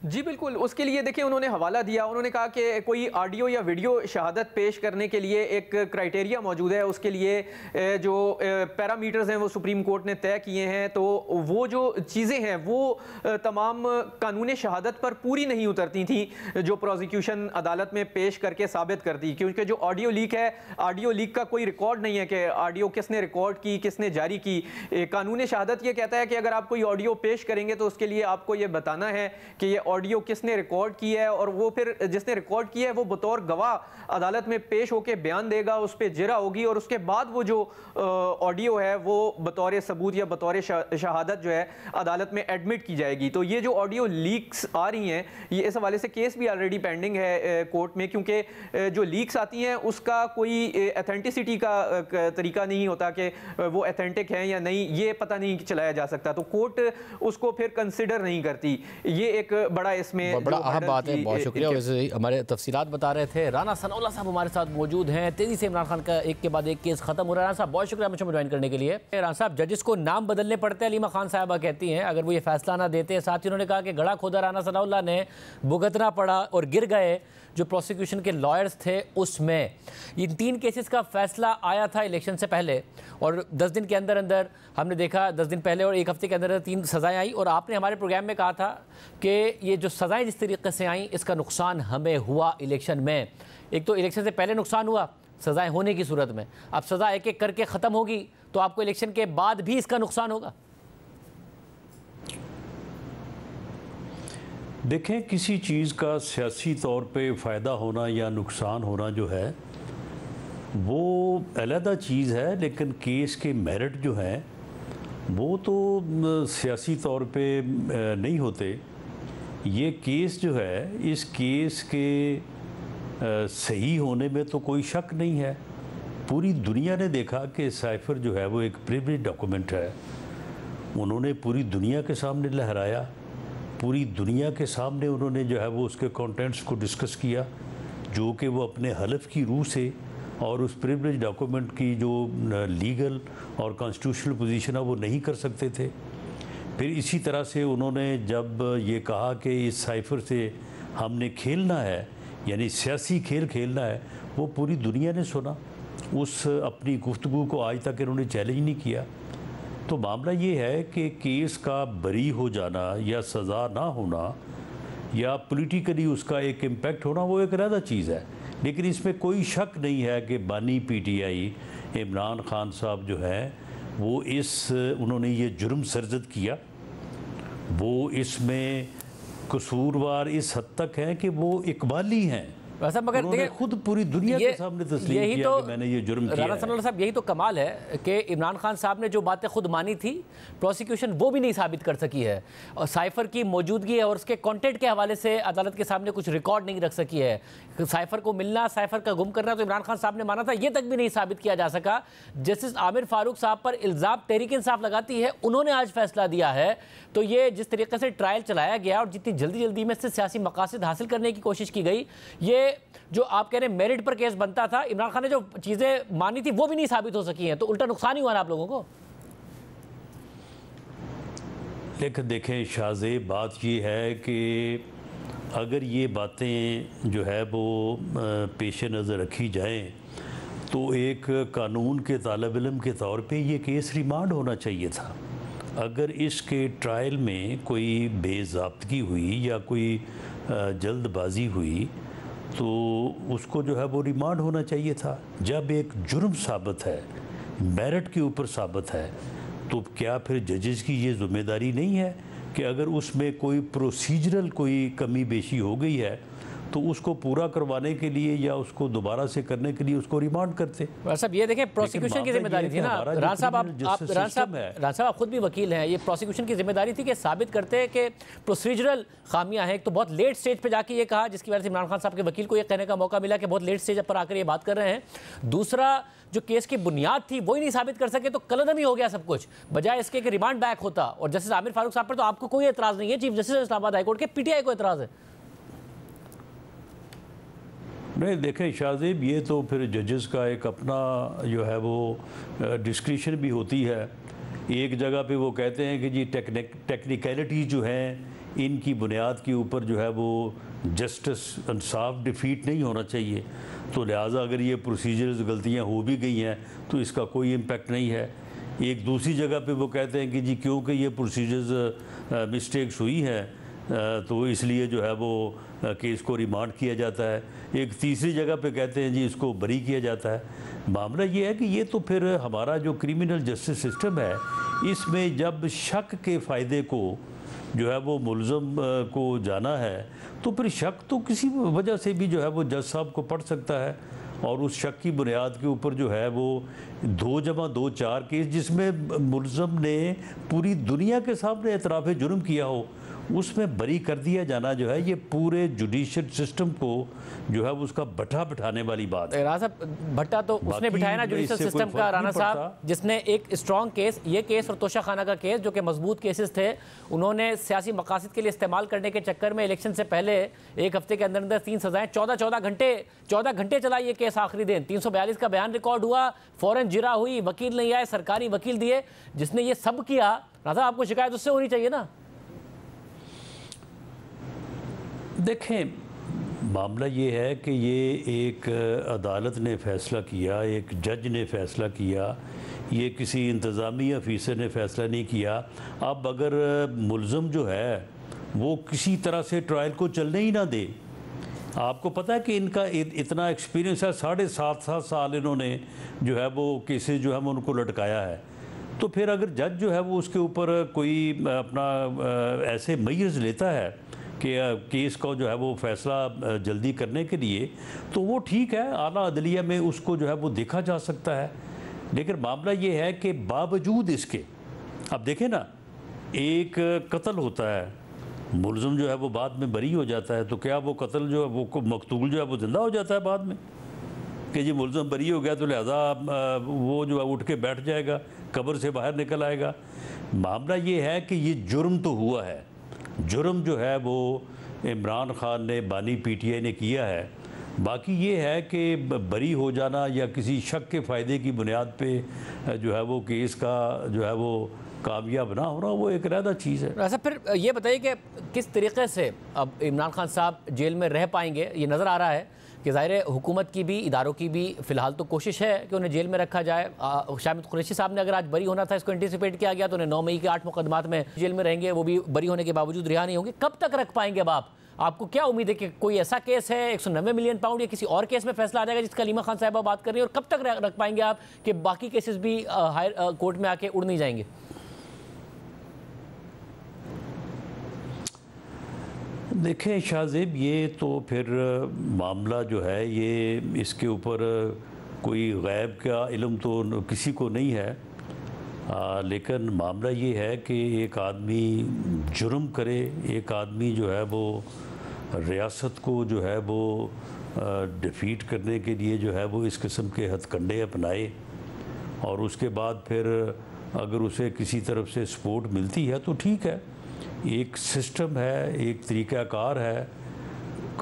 जी बिल्कुल, उसके लिए देखिए उन्होंने हवाला दिया, उन्होंने कहा कि कोई ऑडियो या वीडियो शहादत पेश करने के लिए एक क्राइटेरिया मौजूद है, उसके लिए जो पैरामीटर्स हैं वो सुप्रीम कोर्ट ने तय किए हैं। तो वो जो चीज़ें हैं वो तमाम कानून शहादत पर पूरी नहीं उतरती थी जो प्रोसिक्यूशन अदालत में पेश करके साबित करती, क्योंकि जो ऑडियो लीक है, ऑडियो लीक का कोई रिकॉर्ड नहीं है कि ऑडियो किसने रिकॉर्ड की, किसने जारी की। कानून शहादत ये कहता है कि अगर आप कोई ऑडियो पेश करेंगे तो उसके लिए आपको ये बताना है कि ये ऑडियो किसने रिकॉर्ड की है, और वो फिर जिसने रिकॉर्ड किया है वो बतौर गवाह अदालत में पेश होकर बयान देगा, उस पर जिरा होगी, और उसके बाद वो जो ऑडियो है वो बतौर सबूत या बतौर शहादत जो है अदालत में एडमिट की जाएगी। तो ये जो ऑडियो लीक्स आ रही हैं, ये इस हवाले से केस भी ऑलरेडी पेंडिंग है कोर्ट में, क्योंकि जो लीक्स आती हैं उसका कोई अथेंटिसिटी का तरीका नहीं होता कि वो अथेंटिक हैं या नहीं, ये पता नहीं चलाया जा सकता। तो कोर्ट उसको फिर कंसिडर नहीं करती। ये एक बड़ा इसमें बड़ा अहम बात है। बहुत शुक्रिया। वैसे हमारे तफसीलात बता रहे थे राना सनाउल्लाह साहब हमारे साथ मौजूद हैं। तेजी से इमरान खान का एक के बाद एक केस खत्म हो रहा है। राना साहब बहुत शुक्रिया मुझे ज्वाइन करने के लिए। राना साहब, जजेस को नाम बदलने पड़ते हैं, अलीमा खान साहबा कहती हैं, अगर वो ये फैसला ना देते। साथ ही उन्होंने कहा कि गड़ा खोदा राना सनाउल्लाह ने भुगतना पड़ा और गिर गए जो प्रोसिक्यूशन के लॉयर्स थे उसमें। इन 3 केसेस का फैसला आया था इलेक्शन से पहले, और 10 दिन के अंदर अंदर हमने देखा, 10 दिन पहले और 1 हफ्ते के अंदर 3 सज़ाएँ आई। और आपने हमारे प्रोग्राम में कहा था कि ये जो सज़ाएँ जिस तरीके से आई, इसका नुकसान हमें हुआ इलेक्शन में। एक तो इलेक्शन से पहले नुकसान हुआ सज़ाएँ होने की सूरत में, अब सज़ा एक एक करके ख़त्म होगी तो आपको इलेक्शन के बाद भी इसका नुकसान होगा। देखें, किसी चीज़ का सियासी तौर पे फ़ायदा होना या नुकसान होना जो है वो अलहदा चीज़ है, लेकिन केस के मेरिट जो हैं वो तो सियासी तौर पे नहीं होते। ये केस जो है, इस केस के सही होने में तो कोई शक नहीं है। पूरी दुनिया ने देखा कि साइफर जो है वो एक प्रिविलेज डॉक्यूमेंट है। उन्होंने पूरी दुनिया के सामने लहराया, पूरी दुनिया के सामने उन्होंने जो है वो उसके कंटेंट्स को डिस्कस किया, जो कि वो अपने हलफ की रूह से और उस प्रिविलेज डॉक्यूमेंट की जो लीगल और कॉन्स्टिट्यूशनल पोजीशन है वो नहीं कर सकते थे। फिर इसी तरह से उन्होंने जब ये कहा कि इस साइफर से हमने खेलना है, यानी सियासी खेल खेलना है, वो पूरी दुनिया ने सुना। उस अपनी गुफ्तगू को आज तक इन्होंने चैलेंज नहीं किया। तो मामला ये है कि केस का बरी हो जाना या सज़ा ना होना या पॉलिटिकली उसका एक इम्पैक्ट होना वो एक अलग चीज़ है। लेकिन इसमें कोई शक नहीं है कि बानी पीटीआई इमरान खान साहब जो है वो उन्होंने ये जुर्म सरजद किया, वो इसमें कसूरवार इस हद तक है कि वो इकबाली हैं। वैसा मगर देखिए खुद पूरी दुनिया के सामने तस्लीम किया कि मैंने ये जुर्म किया है। राना सनाउल्लाह साहब, यही तो कमाल है कि इमरान खान साहब ने जो बातें खुद मानी थी, प्रोसिक्यूशन वो भी नहीं साबित कर सकी है, और साइफर की मौजूदगी है और उसके कंटेंट के हवाले से अदालत के सामने कुछ रिकॉर्ड नहीं रख सकी है। साइफर को मिलना, साइफर का गुम करना तो इमरान खान साहब ने माना था, ये तक भी नहीं साबित किया जा सका। जस्टिस आमिर फारूक साहब पर इल्ज़ाम तहरीक इंसाफ लगाती है, उन्होंने आज फैसला दिया है। तो ये जिस तरीके से ट्रायल चलाया गया और जितनी जल्दी में इससे सियासी मकासद हासिल करने की कोशिश की गई, ये जो आप कह रहे हैं मेरिट पर केस बनता था, इमरान खान ने जो चीज़ें मानी थी वो भी नहीं साबित हो सकी हैं, तो उल्टा नुकसान ही हुआ ना आप लोगों को। लेकिन देखें शाहज़ेब, बात ये है कि अगर ये बातें जो है वो पेश नज़र रखी जाएं तो एक कानून के तालिब इल्म के तौर पे ये केस रिमांड होना चाहिए था। अगर इसके ट्रायल में कोई बेज़ाब्तगी हुई या कोई जल्दबाजी हुई तो उसको जो है वो रिमांड होना चाहिए था। जब एक जुर्म साबित है, मेरिट के ऊपर साबित है, तो क्या फिर जजेस की ये ज़िम्मेदारी नहीं है कि अगर उसमें कोई प्रोसीजरल कोई कमी बेशी हो गई है तो उसको पूरा करवाने के लिए या उसको दोबारा से करने के लिए उसको रिमांड करते। साहब ये देखें, प्रोसिक्यूशन की जिम्मेदारी थी ना। राना साहब आप खुद भी वकील हैं, ये प्रोसिक्यूशन की जिम्मेदारी थी कि साबित करते कि प्रोसीजरल खामियां हैं। एक तो बहुत लेट स्टेज पे जाके ये कहा, जिसकी वजह से इमरान खान साहब के वकील को ये कहने का मौका मिला कि बहुत लेट स्टेज पर आकर ये बात कर रहे हैं। दूसरा, जो केस की बुनियाद थी वही नहीं साबित कर सके, तो कलदम ही हो गया सब कुछ, बजाय इसके कि रिमांड बैक होता। और जस्टिस आमिर फारूक साहब पर तो आपको कोई एतराज नहीं है, चीफ जस्टिस इस्लामाबाद हाईकोर्ट के, पीटीआई को एतराज है। नहीं देखें शाहजेब, ये तो फिर जजेस का एक अपना जो है वो डिस्क्रिशन भी होती है। एक जगह पे वो कहते हैं कि जी टेक्निकलिटीज़ जो हैं इनकी बुनियाद के ऊपर जो है वो जस्टिस इंसाफ डिफीट नहीं होना चाहिए, तो लिहाजा अगर ये प्रोसीजर्स गलतियां हो भी गई हैं तो इसका कोई इम्पेक्ट नहीं है। एक दूसरी जगह पे वो कहते हैं कि जी क्योंकि ये प्रोसीजर्स मिस्टेक्स हुई हैं तो इसलिए जो है वो केस को रिमांड किया जाता है। एक तीसरी जगह पे कहते हैं जी इसको बरी किया जाता है। मामला ये है कि ये तो फिर हमारा जो क्रिमिनल जस्टिस सिस्टम है, इसमें जब शक के फ़ायदे को जो है वो मुलज़म को जाना है तो फिर शक तो किसी वजह से भी जो है वो जज साहब को पड़ सकता है, और उस शक की बुनियाद के ऊपर जो है वो 2+2 4 केस जिसमें मुलज़म ने पूरी दुनिया के सामने एतराफ़ जुर्म किया हो, उसमें बरी कर दिया जाना जो है ये पूरे जुडिशियल सिस्टम को जो है उसका भट्टा बिठाने वाली बात है। राना साहब, भट्टा तो उसने बिठाया ना जुडिशियल सिस्टम का, राना साहब, जिसने एक स्ट्रॉन्ग केस, ये केस और तोशा खाना का केस जो कि मजबूत केसेस थे, उन्होंने सियासी मकासद के लिए इस्तेमाल करने के चक्कर में इलेक्शन से पहले एक हफ्ते के अंदर अंदर 3 सजाएं, 14 घंटे चला ये केस। आखिरी दिन 342 का बयान रिकॉर्ड हुआ, फौरन जिरा हुई, वकील नहीं आए, सरकारी वकील दिए। जिसने ये सब किया, राना साहब आपको शिकायत उससे होनी चाहिए ना। देखें, मामला ये है कि ये एक अदालत ने फ़ैसला किया, एक जज ने फ़ैसला किया, ये किसी इंतज़ामी अफीसर ने फ़ैसला नहीं किया। अब अगर मुलज़म जो है वो किसी तरह से ट्रायल को चलने ही ना दे, आपको पता है कि इनका इतना एक्सपीरियंस है, 7.5 साल इन्होंने जो है वो केसेस जो है वो उनको लटकाया है, तो फिर अगर जज जो है वो उसके ऊपर कोई अपना ऐसे मेजर्स लेता है कि केस का जो है वो फ़ैसला जल्दी करने के लिए, तो वो ठीक है, आला अदलिया में उसको जो है वो देखा जा सकता है। लेकिन मामला ये है कि बावजूद इसके, अब देखें ना, एक कत्ल होता है, मुलज़म जो है वो बाद में बरी हो जाता है, तो क्या वो कत्ल जो है वो मकतूल जो है वो ज़िंदा हो जाता है बाद में कि जी मुलज़म बरी हो गया तो लिहाजा वो जो है उठ के बैठ जाएगा, कब्र से बाहर निकल आएगा? मामला ये है कि ये जुर्म तो हुआ है, जुर्म जो है वो इमरान खान ने, बानी पीटीआई ने किया है। बाकी ये है कि बरी हो जाना या किसी शक के फ़ायदे की बुनियाद पे जो है वो केस का जो है वो कामयाब ना होना, वो एक अलग चीज़ है। ऐसा फिर ये बताइए कि किस तरीके से अब इमरान खान साहब जेल में रह पाएंगे। ये नज़र आ रहा है कि ज़ाहिर हुकूमत की भी, इदारों की भी फ़िलहाल तो कोशिश है कि उन्हें जेल में रखा जाए। शामिद कुरैशी साहब ने अगर आज बरी होना था, इसको एंटिसिपेट किया गया, तो उन्हें 9 मई के 8 मुकदमात में जेल में रहेंगे, वो भी बरी होने के बावजूद रिहा नहीं होंगे। कब तक रख पाएंगे अब आपको क्या उम्मीद है कि कोई ऐसा केस है 190 मिलियन पाउंड या किसी और केस में फैसला आ जाएगा जिसका अलीमा खान साहबा बात कर रही है, और कब तक रख पाएंगे आप कि बाकी केसेस भी हायर कोर्ट में आके उड़ नहीं जाएंगे? देखें शाहजेब, ये तो फिर मामला जो है ये इसके ऊपर कोई गैब का इल्म तो किसी को नहीं है, लेकिन मामला ये है कि एक आदमी जुर्म करे, एक आदमी जो है वो रियासत को जो है वो डिफीट करने के लिए जो है वो इस किस्म के हथकंडे अपनाए, और उसके बाद फिर अगर उसे किसी तरफ से सपोर्ट मिलती है तो ठीक है। एक सिस्टम है, एक तरीक़ाकार है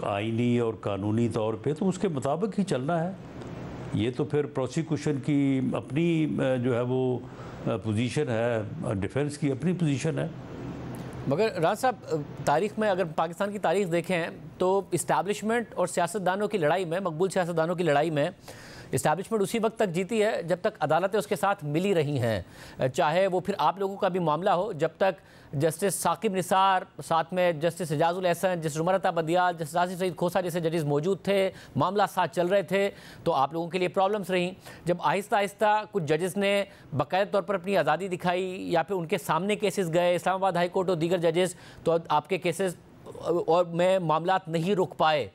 आइनी और कानूनी तौर पे, तो उसके मुताबिक ही चलना है। ये तो फिर प्रोसिक्यूशन की अपनी जो है वो पोजीशन है, डिफेंस की अपनी पोजीशन है। मगर राज साहब, तारीख़ में अगर पाकिस्तान की तारीख़ देखें तो इस्टेब्लिशमेंट और सियासतदानों की लड़ाई में, मकबूल सियासतदानों की लड़ाई में इस्टेब्लिशमेंट उसी वक्त तक जीती है जब तक अदालतें उसके साथ मिली रही हैं। चाहे वो फिर आप लोगों का भी मामला हो, जब तक जस्टिस साकिब निसार, साथ में justice Ejazul Ehsan, justice उमरता बदियाल, justice Asif Saeed खोसा जैसे जजेस मौजूद थे, मामला साथ चल रहे थे, तो आप लोगों के लिए प्रॉब्लम्स रहीं। जब आहिस्ता आहिस्ता कुछ जजेस ने बाकायदा तौर पर अपनी आज़ादी दिखाई या फिर उनके सामने केसेस गए, इस्लामाबाद हाई कोर्ट और दीगर जजेस, तो आपके केसेस और में मामला नहीं रुक पाए।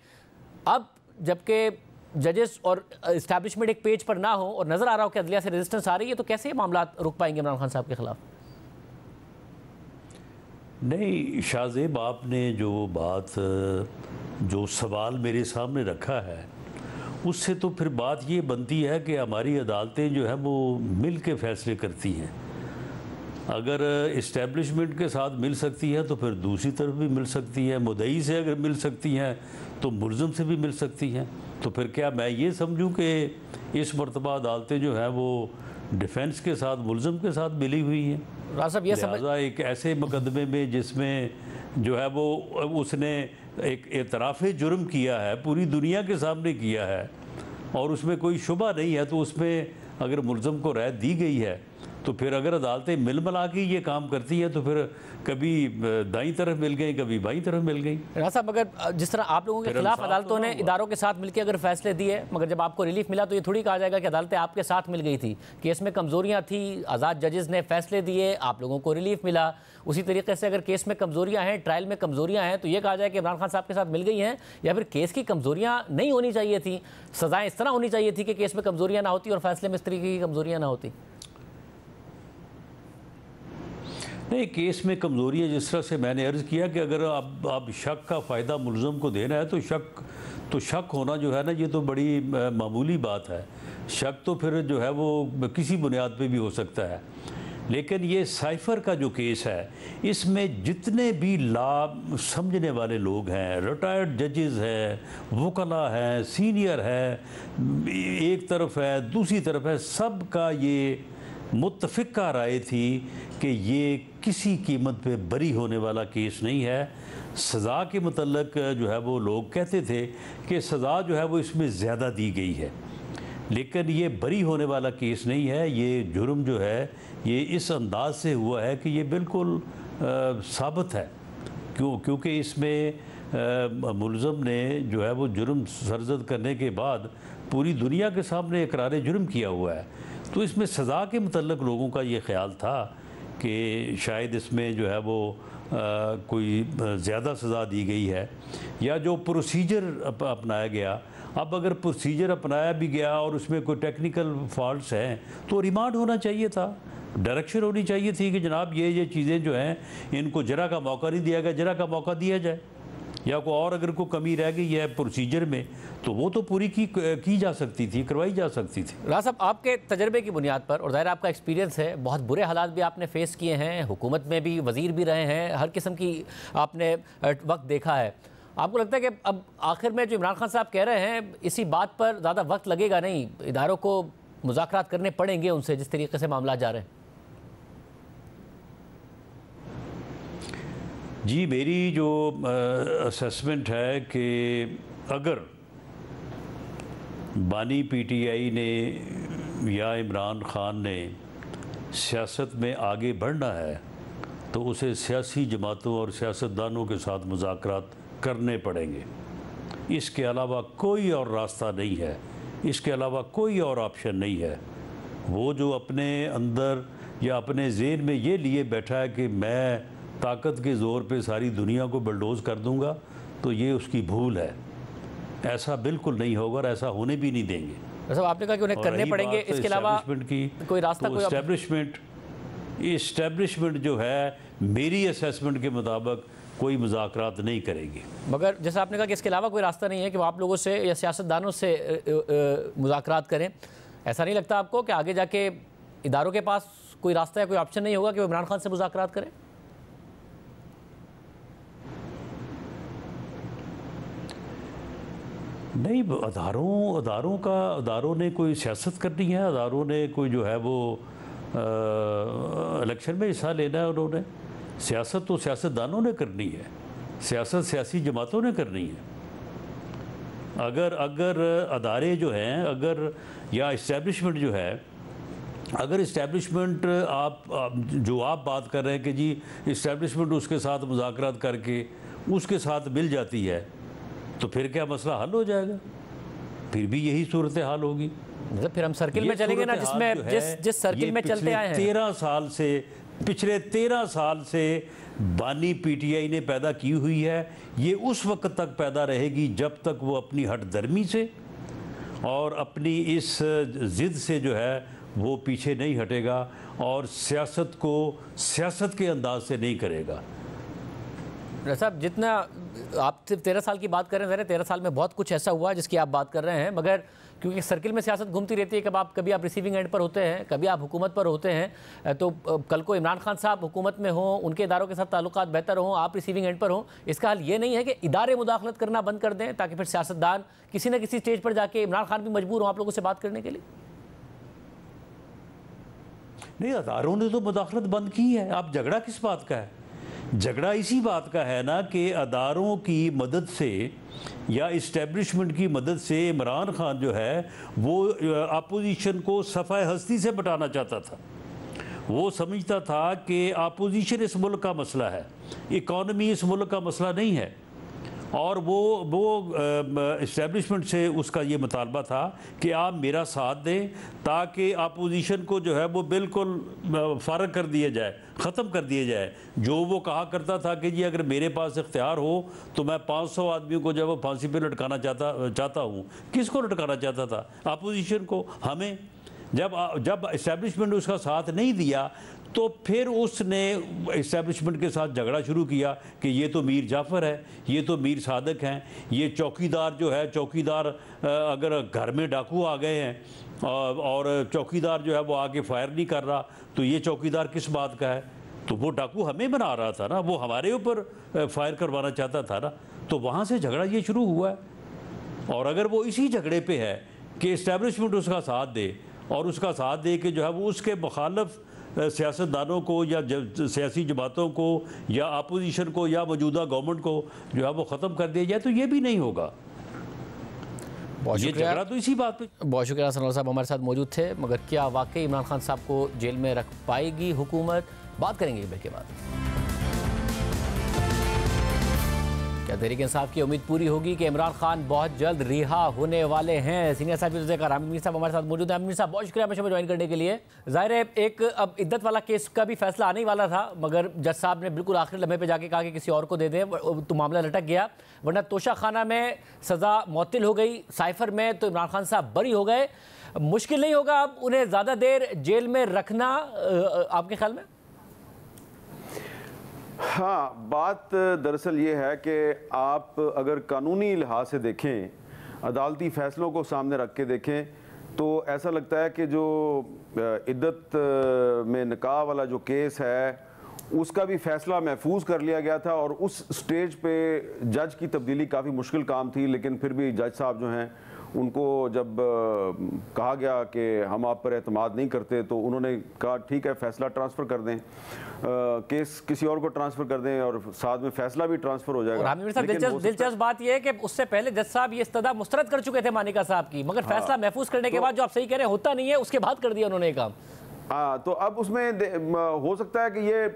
अब जबकि जजेस और इस्टेब्लिशमेंट एक पेज पर ना हो और नजर आ रहा हो कि अदलिया से रेजिस्टेंस आ रही है, तो कैसे ये मामला रुक पाएंगे इमरान खान साहब के खिलाफ? नहीं शाहजेब, आपने जो बात, जो सवाल मेरे सामने रखा है, उससे तो फिर बात ये बनती है कि हमारी अदालतें जो है वो मिल के फैसले करती हैं। अगर इस्टेब्लिशमेंट के साथ मिल सकती है तो फिर दूसरी तरफ भी मिल सकती है, मुद्दई से अगर मिल सकती हैं तो मुलज़म से भी मिल सकती हैं। तो फिर क्या मैं ये समझूं कि इस मरतबा अदालतें जो हैं वो डिफेंस के साथ, मुलज़म के साथ मिली हुई हैं? लिहाजा एक ऐसे मुकदमे में जिसमें जो है वो उसने एक एतराफ़ जुर्म किया है, पूरी दुनिया के सामने किया है और उसमें कोई शुबा नहीं है, तो उसमें अगर मुलज़म को राय दी गई है तो फिर अगर अदालतें मिल मिला के ये काम करती है तो फिर कभी दाईं तरफ मिल गई, कभी बाईं तरफ मिल गई। राज साहब, अगर जिस तरह आप लोगों के खिलाफ अदालतों ने इदारों के साथ मिलकर अगर फैसले दिए, मगर जब आपको रिलीफ मिला तो ये थोड़ी कहा जाएगा कि अदालतें आपके साथ मिल गई थी, केस में कमजोरियां थी, आज़ाद जजेस ने फैसले दिए, आप लोगों को रिलीफ मिला। उसी तरीके से अगर केस में कमजोरियां हैं, ट्रायल में कमजोरियां हैं, तो ये कहा जाए कि इमरान खान साहब के साथ मिल गई हैं, या फिर केस की कमजोरियां नहीं होनी चाहिए थी, सजाएं इस तरह होनी चाहिए थी कि केस में कमजोरियां ना होती और फैसले में इस तरीके की कमजोरियां ना होती? नहीं, केस में कमज़ोरियाँ जिस तरह से मैंने अर्ज़ किया कि अगर आप शक का फ़ायदा मुलज़म को देना है तो शक होना जो है ना, ये तो बड़ी मामूली बात है। शक तो फिर जो है वो किसी बुनियाद पे भी हो सकता है। लेकिन ये साइफ़र का जो केस है, इसमें जितने भी लॉ समझने वाले लोग हैं, रिटायर्ड जजेस हैं, वकला हैं, सीनियर है, एक तरफ है, दूसरी तरफ है, सब का ये मुत्तफ़िक़ा राय थी कि ये किसी कीमत पे बरी होने वाला केस नहीं है। सज़ा के मुतल्लक जो है वो लोग कहते थे कि सज़ा जो है वो इसमें ज़्यादा दी गई है, लेकिन ये बरी होने वाला केस नहीं है। ये जुर्म जो है ये इस अंदाज से हुआ है कि ये बिल्कुल साबित है, क्योंकि इसमें मुलज़म ने जो है वो जुर्म सरज़द करने के बाद पूरी दुनिया के सामने इकरार जुर्म किया हुआ है। तो इसमें सज़ा के मुतल्लक लोगों का ये ख्याल था कि शायद इसमें जो है वो कोई ज़्यादा सज़ा दी गई है, या जो प्रोसीजर अपनाया गया। अब अगर प्रोसीजर अपनाया भी गया और उसमें कोई टेक्निकल फॉल्ट्स हैं तो रिमांड होना चाहिए था, डायरेक्शन होनी चाहिए थी कि जनाब ये चीज़ें जो हैं इनको जरा का मौका नहीं दिया गया, जरा का मौका दिया जाए, या कोई और अगर कोई कमी रह गई है प्रोसीजर में तो वो तो पूरी की जा सकती थी, करवाई जा सकती थी। राज साहब, आपके तजर्बे की बुनियाद पर, और ज़ाहिर आपका एक्सपीरियंस है, बहुत बुरे हालात भी आपने फेस किए हैं, हुकूमत में भी वज़ीर भी रहे हैं, हर किस्म की आपने वक्त देखा है, आपको लगता है कि अब आखिर में जो इमरान खान साहब कह रहे हैं इसी बात पर ज़्यादा वक्त लगेगा नहीं, इदारों को मुज़ाकरात करने पड़ेंगे उनसे जिस तरीके से मामला जा रहे हैं? जी, मेरी जो असेसमेंट है कि अगर बानी पीटीआई ने या इमरान खान ने सियासत में आगे बढ़ना है तो उसे सियासी जमातों और सियासतदानों के साथ मुज़ाकरात करने पड़ेंगे। इसके अलावा कोई और रास्ता नहीं है, इसके अलावा कोई और ऑप्शन नहीं है। वो जो अपने अंदर या अपने ज़हन में ये लिए बैठा है कि मैं ताकत के ज़ोर पे सारी दुनिया को बलडोज़ कर दूंगा, तो ये उसकी भूल है। ऐसा बिल्कुल नहीं होगा और ऐसा होने भी नहीं देंगे। मतलब आपने कहा कि उन्हें करने पड़ेंगे, इसके अलावा कोई रास्ता, कोई इस्टेब्लिशमेंट जो है मेरी असेसमेंट के मुताबिक कोई मुज़ाकरात नहीं करेगी। मगर जैसा आपने कहा कि इसके अलावा कोई रास्ता नहीं है कि वो आप लोगों से या सियासतदानों से मुज़ाकरात करें, ऐसा नहीं लगता आपको कि आगे जाके इदारों के पास कोई रास्ता या कोई ऑप्शन नहीं होगा कि वो इमरान खान से मुज़ाकरात करें? नहीं, अदारों ने कोई सियासत करनी है, अदारों ने कोई जो है वो इलेक्शन में हिस्सा लेना है। उन्होंने सियासत तो सियासतदानों ने करनी है, सियासत सियासी जमातों ने करनी है। अगर अदारे जो हैं, अगर या इस्टेब्लिशमेंट जो है, अगर इस्टेब्लिशमेंट जो आप बात कर रहे हैं कि जी इस्टेब्लिशमेंट उसके साथ मुज़ाकरात करके उसके साथ मिल जाती है तो फिर क्या मसला हल हो जाएगा? फिर भी यही सूरत हाल होगी। मतलब फिर हम सर्किल में चलेंगे ना, जिसमें जिस सर्किल में चलते आए हैं। 13 साल से पिछले 13 साल से बानी पीटीआई ने पैदा की हुई है। ये उस वक्त तक पैदा रहेगी जब तक वो अपनी हठधर्मी से और अपनी इस ज़िद से जो है वो पीछे नहीं हटेगा और सियासत को सियासत के अंदाज से नहीं करेगा। साहब, जितना आप सिर्फ 13 साल की बात कर रहे हैं, 13 साल में बहुत कुछ ऐसा हुआ जिसकी आप बात कर रहे हैं, मगर क्योंकि सर्किल में सियासत घूमती रहती है, कभी आप रिसीविंग एंड पर होते हैं, कभी आप हुकूमत पर होते हैं। तो कल को इमरान खान साहब हुकूमत में हों, उनके इदारों के साथ ताल्लुकात बेहतर हों, आप रिसीविंग एंड पर हों, इसका हल ये नहीं है कि इदारे मुदाखलत करना बंद कर दें ताकि फिर सियासतदान किसी न किसी स्टेज पर जाके इमरान खान भी मजबूर हों आप लोगों से बात करने के लिए? नहीं, अदारों ने तो मुदाखलत बंद की है। आप झगड़ा किस बात का है? झगड़ा इसी बात का है ना कि अदारों की मदद से या इस्टेब्लिशमेंट की मदद से इमरान खान जो है वो अपोजिशन को सफ़ाए हस्ती से बटाना चाहता था। वो समझता था कि अपोजिशन इस मुल्क का मसला है, इकॉनमी इस मुल्क का मसला नहीं है। और वो इस्टेब्लिशमेंट से उसका ये मुतालबा था कि आप मेरा साथ दें ताकि अपोजिशन को जो है वो बिल्कुल फ़ारग कर दिया जाए, ख़त्म कर दिया जाए। जो वो कहा करता था कि जी अगर मेरे पास इख्तियार हो तो मैं 500 आदमियों को जब फांसी पे लटकाना चाहता हूँ। किसको लटकाना चाहता था? अपोजिशन को, हमें। जब इस्टेब्लिशमेंट ने उसका साथ नहीं दिया तो फिर उसने इस्टेब्लिशमेंट के साथ झगड़ा शुरू किया कि ये तो मीर जाफ़र है, ये तो मीर सादक हैं, ये चौकीदार जो है, चौकीदार अगर घर में डाकू आ गए हैं और चौकीदार जो है वो आगे फायर नहीं कर रहा तो ये चौकीदार किस बात का है? तो वो डाकू हमें बना रहा था ना, वो हमारे ऊपर फायर करवाना चाहता था ना। तो वहाँ से झगड़ा ये शुरू हुआ है। और अगर वो इसी झगड़े पे है कि इस्टेब्लिशमेंट उसका साथ दे और उसका साथ दे कि जो है वो उसके मुखालफ सियासतदानों को या सियासी जमातों को या अपोजिशन को या मौजूदा गवर्नमेंट को जो है वो ख़त्म कर दिया जाए, तो ये भी नहीं होगा। ये झगड़ा तो इसी बात पे। बहुत शुक्रिया सनोर साहब हमारे साथ मौजूद थे। मगर क्या वाकई इमरान खान साहब को जेल में रख पाएगी हुकूमत? बात करेंगे ब्रेक के बाद। क्या तहरीक इंसाफ की उम्मीद पूरी होगी कि इमरान खान बहुत जल्द रिहा होने वाले हैं? सीनियर साहब हामिद मीर साहब हमारे साथ मौजूद हैं। मीर साहब, बहुत शुक्रिया हमेशा में ज्वाइन करने के लिए। ज़ाहिर है एक अब इद्दत वाला केस का भी फैसला आने ही वाला था, मगर जज साहब ने बिल्कुल आखिरी लम्हे पे जाके कहा कि किसी और को दे दें, तो मामला लटक गया। वरना तोशा खाना में सज़ा मुअत्तल हो गई, साइफर में तो इमरान खान साहब बरी हो गए। मुश्किल नहीं होगा अब उन्हें ज़्यादा देर जेल में रखना आपके ख्याल में? हाँ, बात दरअसल ये है कि आप अगर कानूनी लिहाज से देखें, अदालती फ़ैसलों को सामने रख के देखें, तो ऐसा लगता है कि जो इद्दत में निकाह वाला जो केस है उसका भी फ़ैसला महफूज कर लिया गया था। और उस स्टेज पे जज की तब्दीली काफ़ी मुश्किल काम थी, लेकिन फिर भी जज साहब जो हैं उनको जब कहा गया कि हम आप पर एतमाद नहीं करते तो उन्होंने कहा ठीक है फ़ैसला ट्रांसफ़र कर दें, केस किसी और को ट्रांसफ़र कर दें और साथ में फ़ैसला भी ट्रांसफ़र हो जाएगा। दिलचस्प बात यह है कि उससे पहले जज साहब ये इस्तदा मुस्तरद कर चुके थे मानिका साहब की, मगर फैसला महफूज करने के बाद जो आप सही कह रहे हैं होता नहीं है, उसके बाद कर दिया उन्होंने काम। हाँ, तो अब उसमें हो सकता है कि ये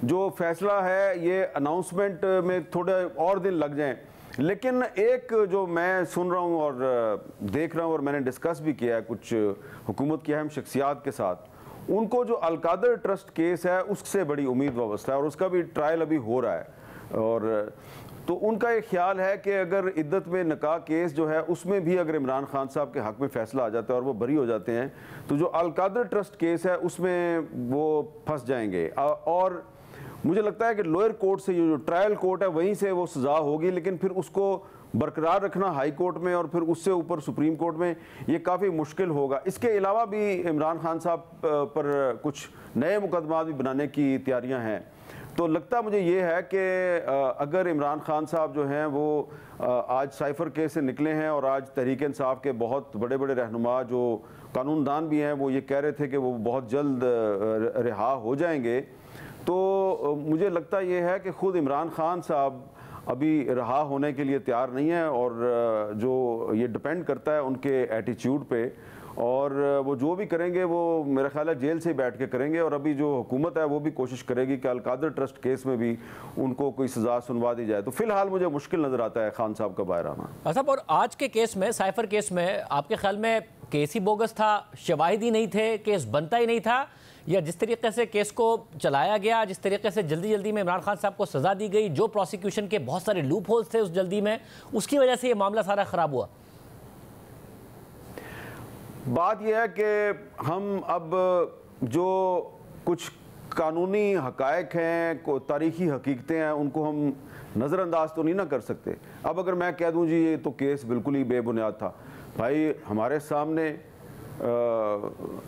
जो फैसला है ये अनाउंसमेंट में थोड़े और दिन लग जाएं। लेकिन एक जो मैं सुन रहा हूँ और देख रहा हूँ और मैंने डिस्कस भी किया है कुछ हुकूमत की अहम शख्सियात के साथ, उनको जो अलकादर ट्रस्ट केस है उससे बड़ी उम्मीद वाबस्ता है और उसका भी ट्रायल अभी हो रहा है। और तो उनका एक ख्याल है कि अगर इद्दत में निकाह केस जो है उसमें भी अगर इमरान खान साहब के हक़ में फ़ैसला आ जाता है और वो बरी हो जाते हैं तो जो अलकादर ट्रस्ट केस है उसमें वो फंस जाएंगे। और मुझे लगता है कि लोअर कोर्ट से जो ट्रायल कोर्ट है वहीं से वो सज़ा होगी, लेकिन फिर उसको बरकरार रखना हाई कोर्ट में और फिर उससे ऊपर सुप्रीम कोर्ट में ये काफ़ी मुश्किल होगा। इसके अलावा भी इमरान खान साहब पर कुछ नए मुकदमा भी बनाने की तैयारियां हैं। तो लगता मुझे ये है कि अगर इमरान खान साहब जो हैं वो आज साइफर केस से निकले हैं और आज तहरीक इंसाफ के बहुत बड़े बड़े रहनुमा जो कानूनदान भी हैं वो ये कह रहे थे कि वो बहुत जल्द रिहा हो जाएंगे, तो मुझे लगता ये है कि ख़ुद इमरान खान साहब अभी रहा होने के लिए तैयार नहीं है। और जो ये डिपेंड करता है उनके एटीट्यूड पे, और वो जो भी करेंगे वो मेरा ख्याल है जेल से बैठ के करेंगे। और अभी जो हुकूमत है वो भी कोशिश करेगी कि अलकादर ट्रस्ट केस में भी उनको कोई सज़ा सुनवा दी जाए। तो फिलहाल मुझे मुश्किल नज़र आता है खान साहब का बाहर आना। साहब, और आज के केस में, साइफर केस में, आपके ख्याल में केस ही बोगस था, शवाहिद ही नहीं थे, केस बनता ही नहीं था, या जिस तरीके से केस को चलाया गया, जिस तरीके से जल्दी जल्दी में इमरान खान साहब को सज़ा दी गई, जो प्रोसिक्यूशन के बहुत सारे लूप होल्स थे उस जल्दी में, उसकी वजह से ये मामला सारा ख़राब हुआ? बात यह है कि हम अब जो कुछ कानूनी हकायक हैं, को तारीखी हकीकतें हैं, उनको हम नज़रअंदाज तो नहीं ना कर सकते। अब अगर मैं कह दूं जी ये तो केस बिल्कुल ही बेबुनियाद था, भाई हमारे सामने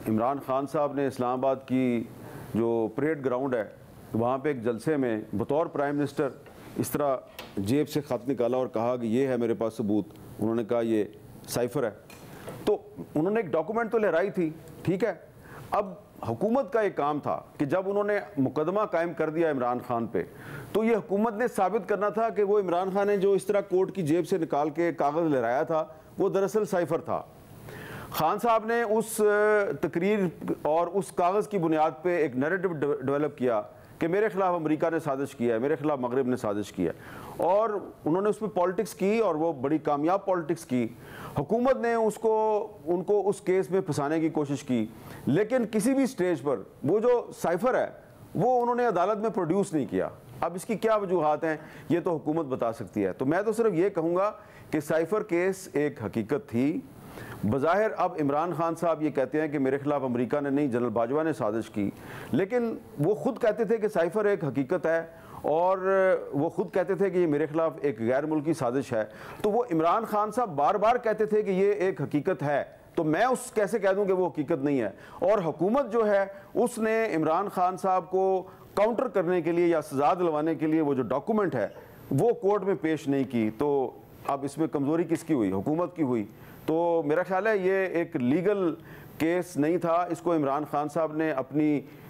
इमरान खान साहब ने इस्लामाबाद की जो परेड ग्राउंड है वहाँ पे एक जलसे में बतौर प्राइम मिनिस्टर इस तरह जेब से ख़त निकाला और कहा कि ये है मेरे पास सबूत। उन्होंने कहा ये साइफर है, तो उन्होंने एक डॉक्यूमेंट तो लहराई थी, ठीक है। अब हुकूमत का एक काम था कि जब उन्होंने मुकदमा कायम कर दिया इमरान खान पे, तो ये हुकूमत ने साबित करना था कि वो इमरान खान ने जो इस तरह कोर्ट की जेब से निकाल के कागज़ लहराया था वो दरअसल साइफर था। खान साहब ने उस तकरीर और उस कागज़ की बुनियाद पे एक नैरेटिव डेवलप किया कि मेरे खिलाफ अमेरिका ने साजिश किया है, मेरे खिलाफ मगरिब ने साजिश किया है, और उन्होंने उस पर पॉलिटिक्स की और वो बड़ी कामयाब पॉलिटिक्स की। हुकूमत ने उनको उस केस में फंसाने की कोशिश की, लेकिन किसी भी स्टेज पर वो जो साइफर है वो उन्होंने अदालत में प्रोड्यूस नहीं किया। अब इसकी क्या वजूहात हैं ये तो हुकूमत बता सकती है। तो मैं तो सिर्फ ये कहूँगा कि साइफर केस एक हकीकत थी। बज़ाहिर अब इमरान खान साहब ये कहते हैं कि मेरे खिलाफ अमेरिका ने नहीं, जनरल बाजवा ने साजिश की, लेकिन वो खुद कहते थे कि साइफर एक हकीकत है और वो खुद कहते थे कि ये मेरे खिलाफ एक गैर मुल्की साजिश है। तो वो इमरान खान साहब बार बार कहते थे कि ये एक हकीकत है, तो मैं उस कैसे कह दूं कि वो हकीकत नहीं है। और हुकूमत जो है उसने इमरान खान साहब को काउंटर करने के लिए या सजा दिलवाने के लिए वो जो डॉक्यूमेंट है वो कोर्ट में पेश नहीं की। तो अब इसमें कमज़ोरी किसकी हुई? हुकूमत की हुई। तो मेरा ख्याल है ये एक लीगल केस नहीं था, इसको इमरान खान साहब ने अपनी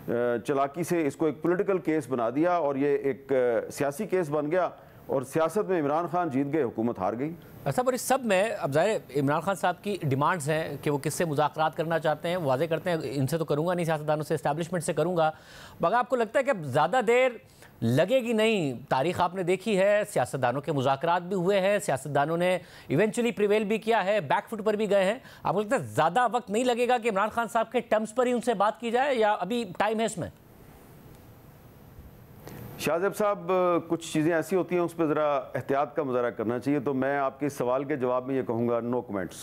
चालाकी से इसको एक पॉलिटिकल केस बना दिया और ये एक सियासी केस बन गया और सियासत में इमरान खान जीत गए, हुकूमत हार गई। अच्छा, पर इस सब में अब ज़ाहिर इमरान खान साहब की डिमांड्स हैं कि वो किससे मुज़ाकरात करना चाहते हैं, वाजे करते हैं इनसे तो करूँगा नहीं, सियासतदानों से, इस्टेब्लिशमेंट से करूँगा। मगर आपको लगता है कि अब ज़्यादा देर लगेगी नहीं? तारीख आपने देखी है, सियासतदानों के मुज़ाकरात भी हुए हैं, सियासतदानों ने इवेंचुअली प्रिवेल भी किया है, बैकफुट पर भी गए हैं। आपको लगता है ज़्यादा वक्त नहीं लगेगा कि इमरान खान साहब के टर्म्स पर ही उनसे बात की जाए, या अभी टाइम है इसमें? शाहज़ेब साहब, कुछ चीज़ें ऐसी होती हैं उस पर ज़रा एहतियात का मुज़ाहरा करना चाहिए। तो मैं आपके सवाल के जवाब में ये कहूँगा, नो कमेंट्स।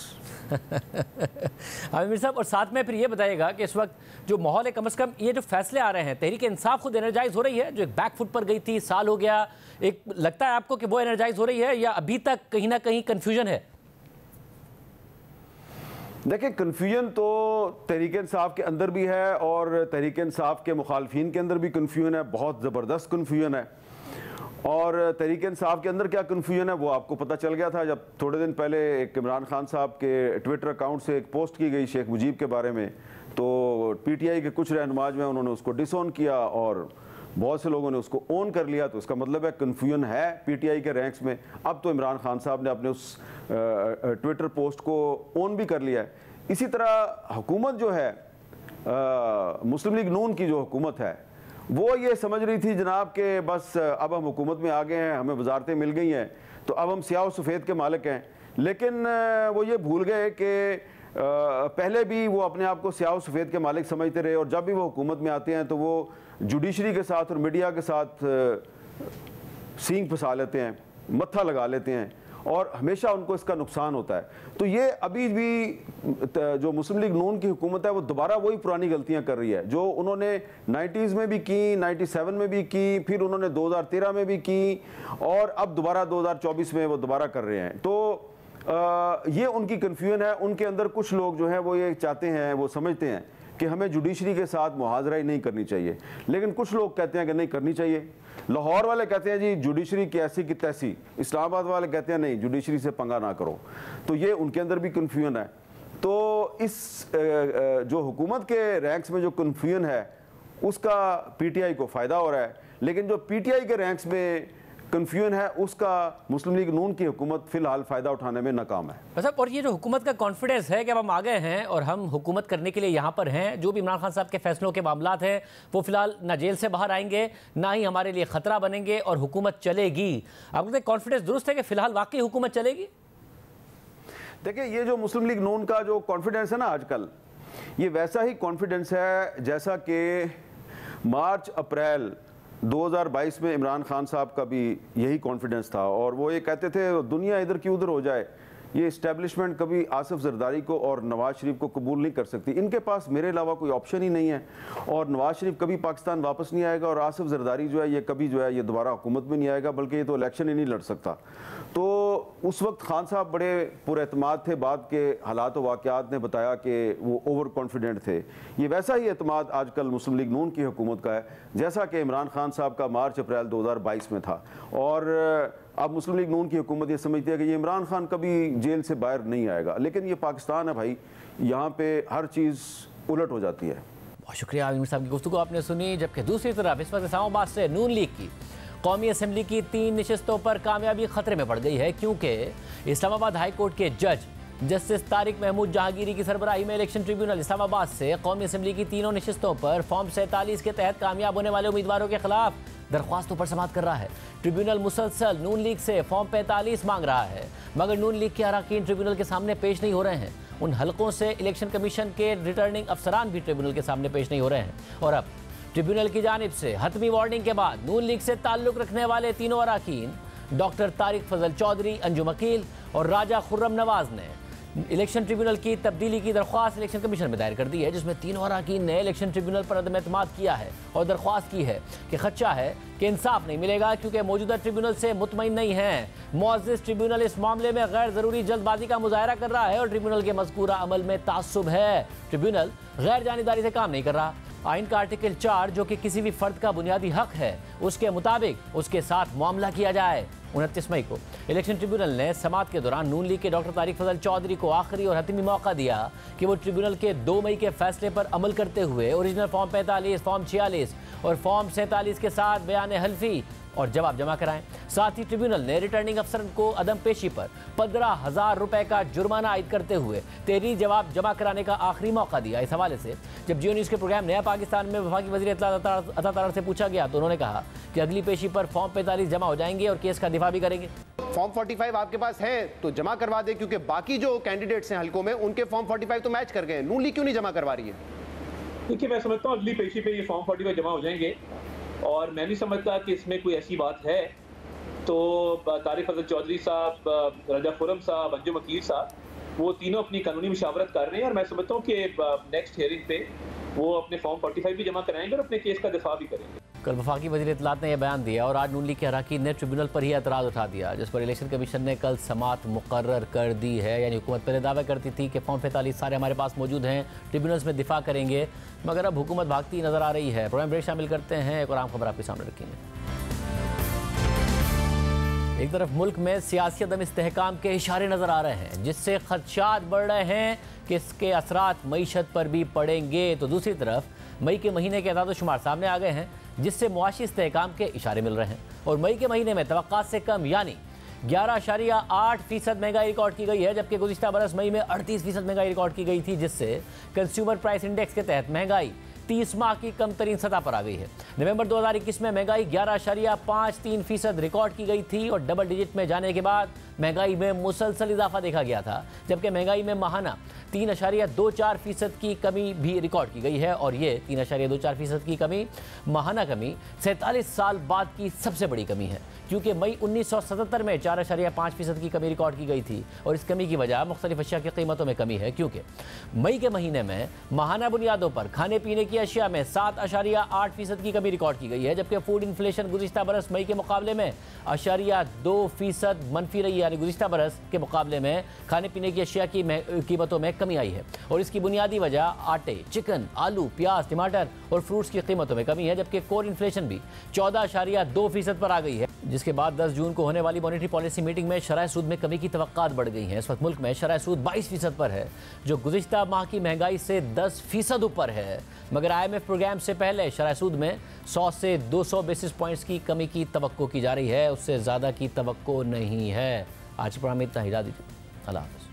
आमिर साहब, और साथ में फिर ये बताइएगा कि इस वक्त जो माहौल है, कम से कम ये जो फैसले आ रहे हैं, तहरीक इंसाफ खुद एनर्जाइज हो रही है, जो एक बैक फुट पर गई थी, साल हो गया, एक लगता है आपको कि वो एनर्जाइज हो रही है, या अभी तक कहीं ना कहीं कन्फ्यूजन है? देखिए, कन्फ्यूजन तो तहरीक इंसाफ के अंदर भी है और तहरीक इंसाफ के मुखालफिन के अंदर भी कन्फ्यूजन है, बहुत ज़बरदस्त कन्फ्यूजन है। और तहरीक इंसाफ के अंदर क्या कन्फ्यूजन है वो आपको पता चल गया था जब थोड़े दिन पहले एक इमरान खान साहब के ट्विटर अकाउंट से एक पोस्ट की गई शेख मुजीब के बारे में। तो पीटीआई के कुछ रहनुमाज में उन्होंने उसको डिसऑन किया और बहुत से लोगों ने उसको ऑन कर लिया। तो इसका मतलब है कन्फ्यूजन है पीटीआई के रैंक्स में। अब तो इमरान खान साहब ने अपने उस ट्विटर पोस्ट को ऑन भी कर लिया है। इसी तरह हुकूमत जो है, मुस्लिम लीग नून की जो हुकूमत है, वो ये समझ रही थी जनाब के बस अब हम हुकूमत में आ गए हैं, हमें वजारतें मिल गई हैं, तो अब हम स्याह सफ़ेद के मालिक हैं। लेकिन वो ये भूल गए कि पहले भी वो अपने आप को स्याह सफ़ेद के मालिक समझते रहे, और जब भी वो हुकूमत में आते हैं तो वो जुडिशरी के साथ और मीडिया के साथ सींग फंसा लेते हैं, मत्था लगा लेते हैं, और हमेशा उनको इसका नुकसान होता है। तो ये अभी भी जो मुस्लिम लीग नून की हुकूमत है वो दोबारा वही पुरानी गलतियां कर रही है जो उन्होंने 90s में भी की, 97 में भी की, फिर उन्होंने 2013 में भी की, और अब दोबारा 2024 में वो दोबारा कर रहे हैं। तो ये उनकी कन्फ्यूजन है। उनके अंदर कुछ लोग जो हैं वो ये चाहते हैं, वो समझते हैं कि हमें जुडिशरी के साथ मुहाजरा ही नहीं करनी चाहिए, लेकिन कुछ लोग कहते हैं कि नहीं करनी चाहिए। लाहौर वाले कहते हैं जी जुडिशरी की ऐसी की तैसी, इस्लामाबाद वाले कहते हैं नहीं जुडिशरी से पंगा ना करो। तो ये उनके अंदर भी कन्फ्यूजन है। तो इस जो हुकूमत के रैंक्स में जो कन्फ्यूजन है उसका पीटीआई को फ़ायदा हो रहा है, लेकिन जो पीटीआई के रैंक्स में कन्फ्यूजन है उसका मुस्लिम लीग नून की हुकूमत फिलहाल फ़ायदा उठाने में नाकाम है। मतलब और ये जो हुकूमत का कॉन्फिडेंस है कि अब हम आ गए हैं और हम हुकूमत करने के लिए यहाँ पर हैं, जो भी इमरान खान साहब के फैसलों के मामलात हैं वो फिलहाल ना जेल से बाहर आएंगे, ना ही हमारे लिए ख़तरा बनेंगे, और हुकूमत चलेगी। आपको लगता है कॉन्फिडेंस दुरुस्त है कि फिलहाल वाकई हुकूमत चलेगी? देखिए, ये जो मुस्लिम लीग नून का जो कॉन्फिडेंस है ना आजकल, ये वैसा ही कॉन्फिडेंस है जैसा कि मार्च अप्रैल 2022 में इमरान खान साहब का भी यही कॉन्फिडेंस था, और वो ये कहते थे दुनिया इधर की उधर हो जाए, ये इस्टेब्लिशमेंट कभी आसिफ जरदारी को और नवाज शरीफ को कबूल नहीं कर सकती, इनके पास मेरे अलावा कोई ऑप्शन ही नहीं है, और नवाज शरीफ कभी पाकिस्तान वापस नहीं आएगा, और आसिफ जरदारी जो है ये कभी जो है ये दोबारा हुकूमत में नहीं आएगा, बल्कि ये तो इलेक्शन ही नहीं लड़ सकता। तो उस वक्त खान साहब बड़े पुरएतमाद थे, बाद के हालात और वाक़यात ने बताया कि वो ओवर कॉन्फिडेंट थे। ये वैसा ही एतमाद आजकल मुस्लिम लीग नून की हुकूमत का है जैसा कि इमरान खान साहब का मार्च अप्रैल 2022 में था, और अब मुस्लिम लीग नून की हुकूमत ये समझती है कि ये इमरान खान कभी जेल से बाहर नहीं आएगा, लेकिन ये पाकिस्तान है भाई, यहाँ पे हर चीज़ उलट हो जाती है। बहुत शुक्रिया आमिर साहब की गुफ्तगू आपने सुनी। जबकि दूसरी तरफ इस वक्त इस्लामाबाद से नून लीग की कौमी असम्बली की 3 नशिस्तों पर कामयाबी खतरे में पड़ गई है, क्योंकि इस्लामाबाद हाई कोर्ट के जज जस्टिस तारिक महमूद जहांगीरी की सरबराही में इलेक्शन ट्रिब्यूनल इस्लामाबाद से कौमी असम्बली की तीनों नशिस्तों पर फॉर्म 47 के तहत कामयाब होने वाले उम्मीदवारों के खिलाफ दरख्वास्तों पर समाअत कर रहा है। ट्रिब्यूनल मुसलसल नून लीग से फॉर्म 45 मांग रहा है, मगर नून लीग के अरकान ट्रिब्यूनल के सामने पेश नहीं हो रहे हैं। उन हलकों से इलेक्शन कमीशन के रिटर्निंग अफसरान भी ट्रिब्यूनल के सामने पेश नहीं हो रहे हैं, और अब ट्रिब्यूनल की जानिब से हतमी वार्निंग के बाद नून लीग से ताल्लुक रखने वाले तीनों अरकान डॉक्टर तारिक फजल चौधरी, अंजुम अकील और राजा खुर्रम नवाज ने इलेक्शन ट्रिब्यूनल की तब्दीली की दरख्वास्त इलेक्शन कमीशन में दायर कर दी है, जिसमें तीनों अरकान ने इलेक्शन ट्रिब्यूनल पर अदम एतमाद किया है और दरख्वास्त की है कि खदशा है कि इंसाफ नहीं मिलेगा, क्योंकि मौजूदा ट्रिब्यूनल से मुतमईन नहीं है। मुअज़्ज़िज़ ट्रिब्यूनल इस मामले में गैर ज़रूरी जल्दबाजी का मुजाहरा कर रहा है और ट्रिब्यूनल के मज़कूरा अमल में तासुब है। ट्रिब्यूनल गैर जानिबदारी से काम नहीं कर रहा। आइन का आर्टिकल 4 जो कि किसी भी फर्द का बुनियादी हक है, उसके मुताबिक उसके साथ मामला किया जाए। 29 मई को इलेक्शन ट्रिब्यूनल ने समाअत के दौरान नून लीग के डॉक्टर तारिक फजल चौधरी को आखिरी और हतमी मौका दिया कि वो ट्रिब्यूनल के 2 मई के फैसले पर अमल करते हुए ओरिजिनल फॉर्म 45, फॉर्म 46 और फॉर्म 47 के साथ बयान हल्फी और जवाब जमा कराएं। साथ ही ट्रिब्यूनल ने रिटर्निंग अफसर को अदम पेशी पर 15,000 रुपए का जुर्माना आयद करते हुए तहरीरी जवाब जमा कराने का आखिरी मौका दिया। इस हवाले से जब जियो न्यूज़ के प्रोग्राम नया पाकिस्तान में वफाकी वज़ीर अता तारड़ से पूछा गया तो उन्होंने कहा कि अगली पेशी पर फॉर्म 45 जमा हो जाएंगे और केस का दिफा भी करेंगे। फॉर्म 45 आपके पास है तो जमा करवा दे, क्योंकि बाकी जो कैंडिडेट्स हैं हल्कों में उनके फॉर्म 45 तो मैच कर गए, नून लीग क्यों नहीं जमा करवा रही है? देखिए, मैं समझता हूँ अगली पेशी पे ये फॉर्म 45 जमा हो जाएंगे, और मैं नहीं समझता कि इसमें कोई ऐसी बात है। तो तारिक फजल चौधरी साहब, राजा खुर्रम साहब, अंजुम अकील साहब, वो तीनों अपनी कानूनी मुशावरत कर रहे हैं, और मैं समझता हूँ कि नेक्स्ट हियरिंग पे वो अपने फॉर्म 45 भी जमा कराएंगे और अपने केस का दिफा भी करेंगे। कल वफाकी वज़ीर इत्तलात ने यह बयान दिया और आज नून लीग के अरकान ने ट्रिब्यूनल पर ही एतराज़ उठा दिया, जिस पर इलेक्शन कमीशन ने कल समाअत मुकर्रर कर दी है। यानी हुकूमत पहले दावा करती थी कि फॉर्म 45 सारे हमारे पास मौजूद हैं, ट्रिब्यूनल्स में दिफा करेंगे, मगर अब हुकूमत भागती नजर आ रही है। प्रोग्राम ब्रेक शामिल करते हैं, एक और आम खबर आपके सामने रखेंगे। एक तरफ मुल्क में सियासी अदम इस्तेहकाम के इशारे नजर आ रहे हैं, जिससे खदशात बढ़ रहे हैं कि इसके असरात मईशत पर भी पड़ेंगे, तो दूसरी तरफ मई के महीने के अदाद शुमार सामने आ गए हैं, जिससे मुआशी इस्तेहकाम के इशारे मिल रहे हैं, और मई के महीने में तवक्कात से कम यानी 11.8% महंगाई रिकॉर्ड की गई है, जबकि गुज़िश्ता बरस मई में 38% महंगाई रिकॉर्ड की गई थी, जिससे कंज्यूमर प्राइस इंडेक्स के तहत महंगाई 30 माह की कम तरीन सतह पर आ गई है। नवंबर 2021 में महंगाई 11.53% रिकॉर्ड की गई थी, और डबल डिजिट में जाने के बाद महंगाई में मुसलसल इजाफा देखा गया था, जबकि महंगाई में माहाना 3.24% की कमी भी रिकॉर्ड की गई है, और ये 3.24% की कमी माहाना कमी 47 साल बाद की सबसे बड़ी कमी है, क्योंकि मई 1977 में 4.5% की कमी रिकॉर्ड की गई थी, और इस कमी की वजह मुख्तलिफ अशिया की कीमतों में कमी है, क्योंकि मई के महीने में माहाना बुनियादों पर खाने पीने की अशिया में 7.8% की कमी रिकॉर्ड की गई है, जबकि फूड इन्फ्लेशन गुज़िश्ता बरस मई के मुकाबले में 0.2% मनफी रही, यानी गुज़िश्ता बरस के मुकाबले में खाने पीने की अशिया की कीमतों में कमी आई है, और इसकी बुनियादी वजह आटे, चिकन, आलू, प्याज, टमाटर और फ्रूट्स की कीमतों में कमी है, जबकि कोर इन्फ्लेशन भी 14.2% पर आ गई है, जिसके बाद 10 जून को होने वाली मॉनेटरी पॉलिसी मीटिंग में शरह सूद में कमी की तवक्कात बढ़ गई है। इस वक्त मुल्क में शरह सूद 22% पर है, जो गुज़िश्ता माह की महंगाई से 10% ऊपर है, मगर IMF प्रोग्राम से पहले शरह सूद में 100 से 200 बेसिस पॉइंट्स की कमी की तवक्को की जा रही है, उससे ज़्यादा की तवक्को नहीं है। आज प्रोग्राम में इतना ही, इजाज़त दीजिए, अल्लाह हाफ़िज़।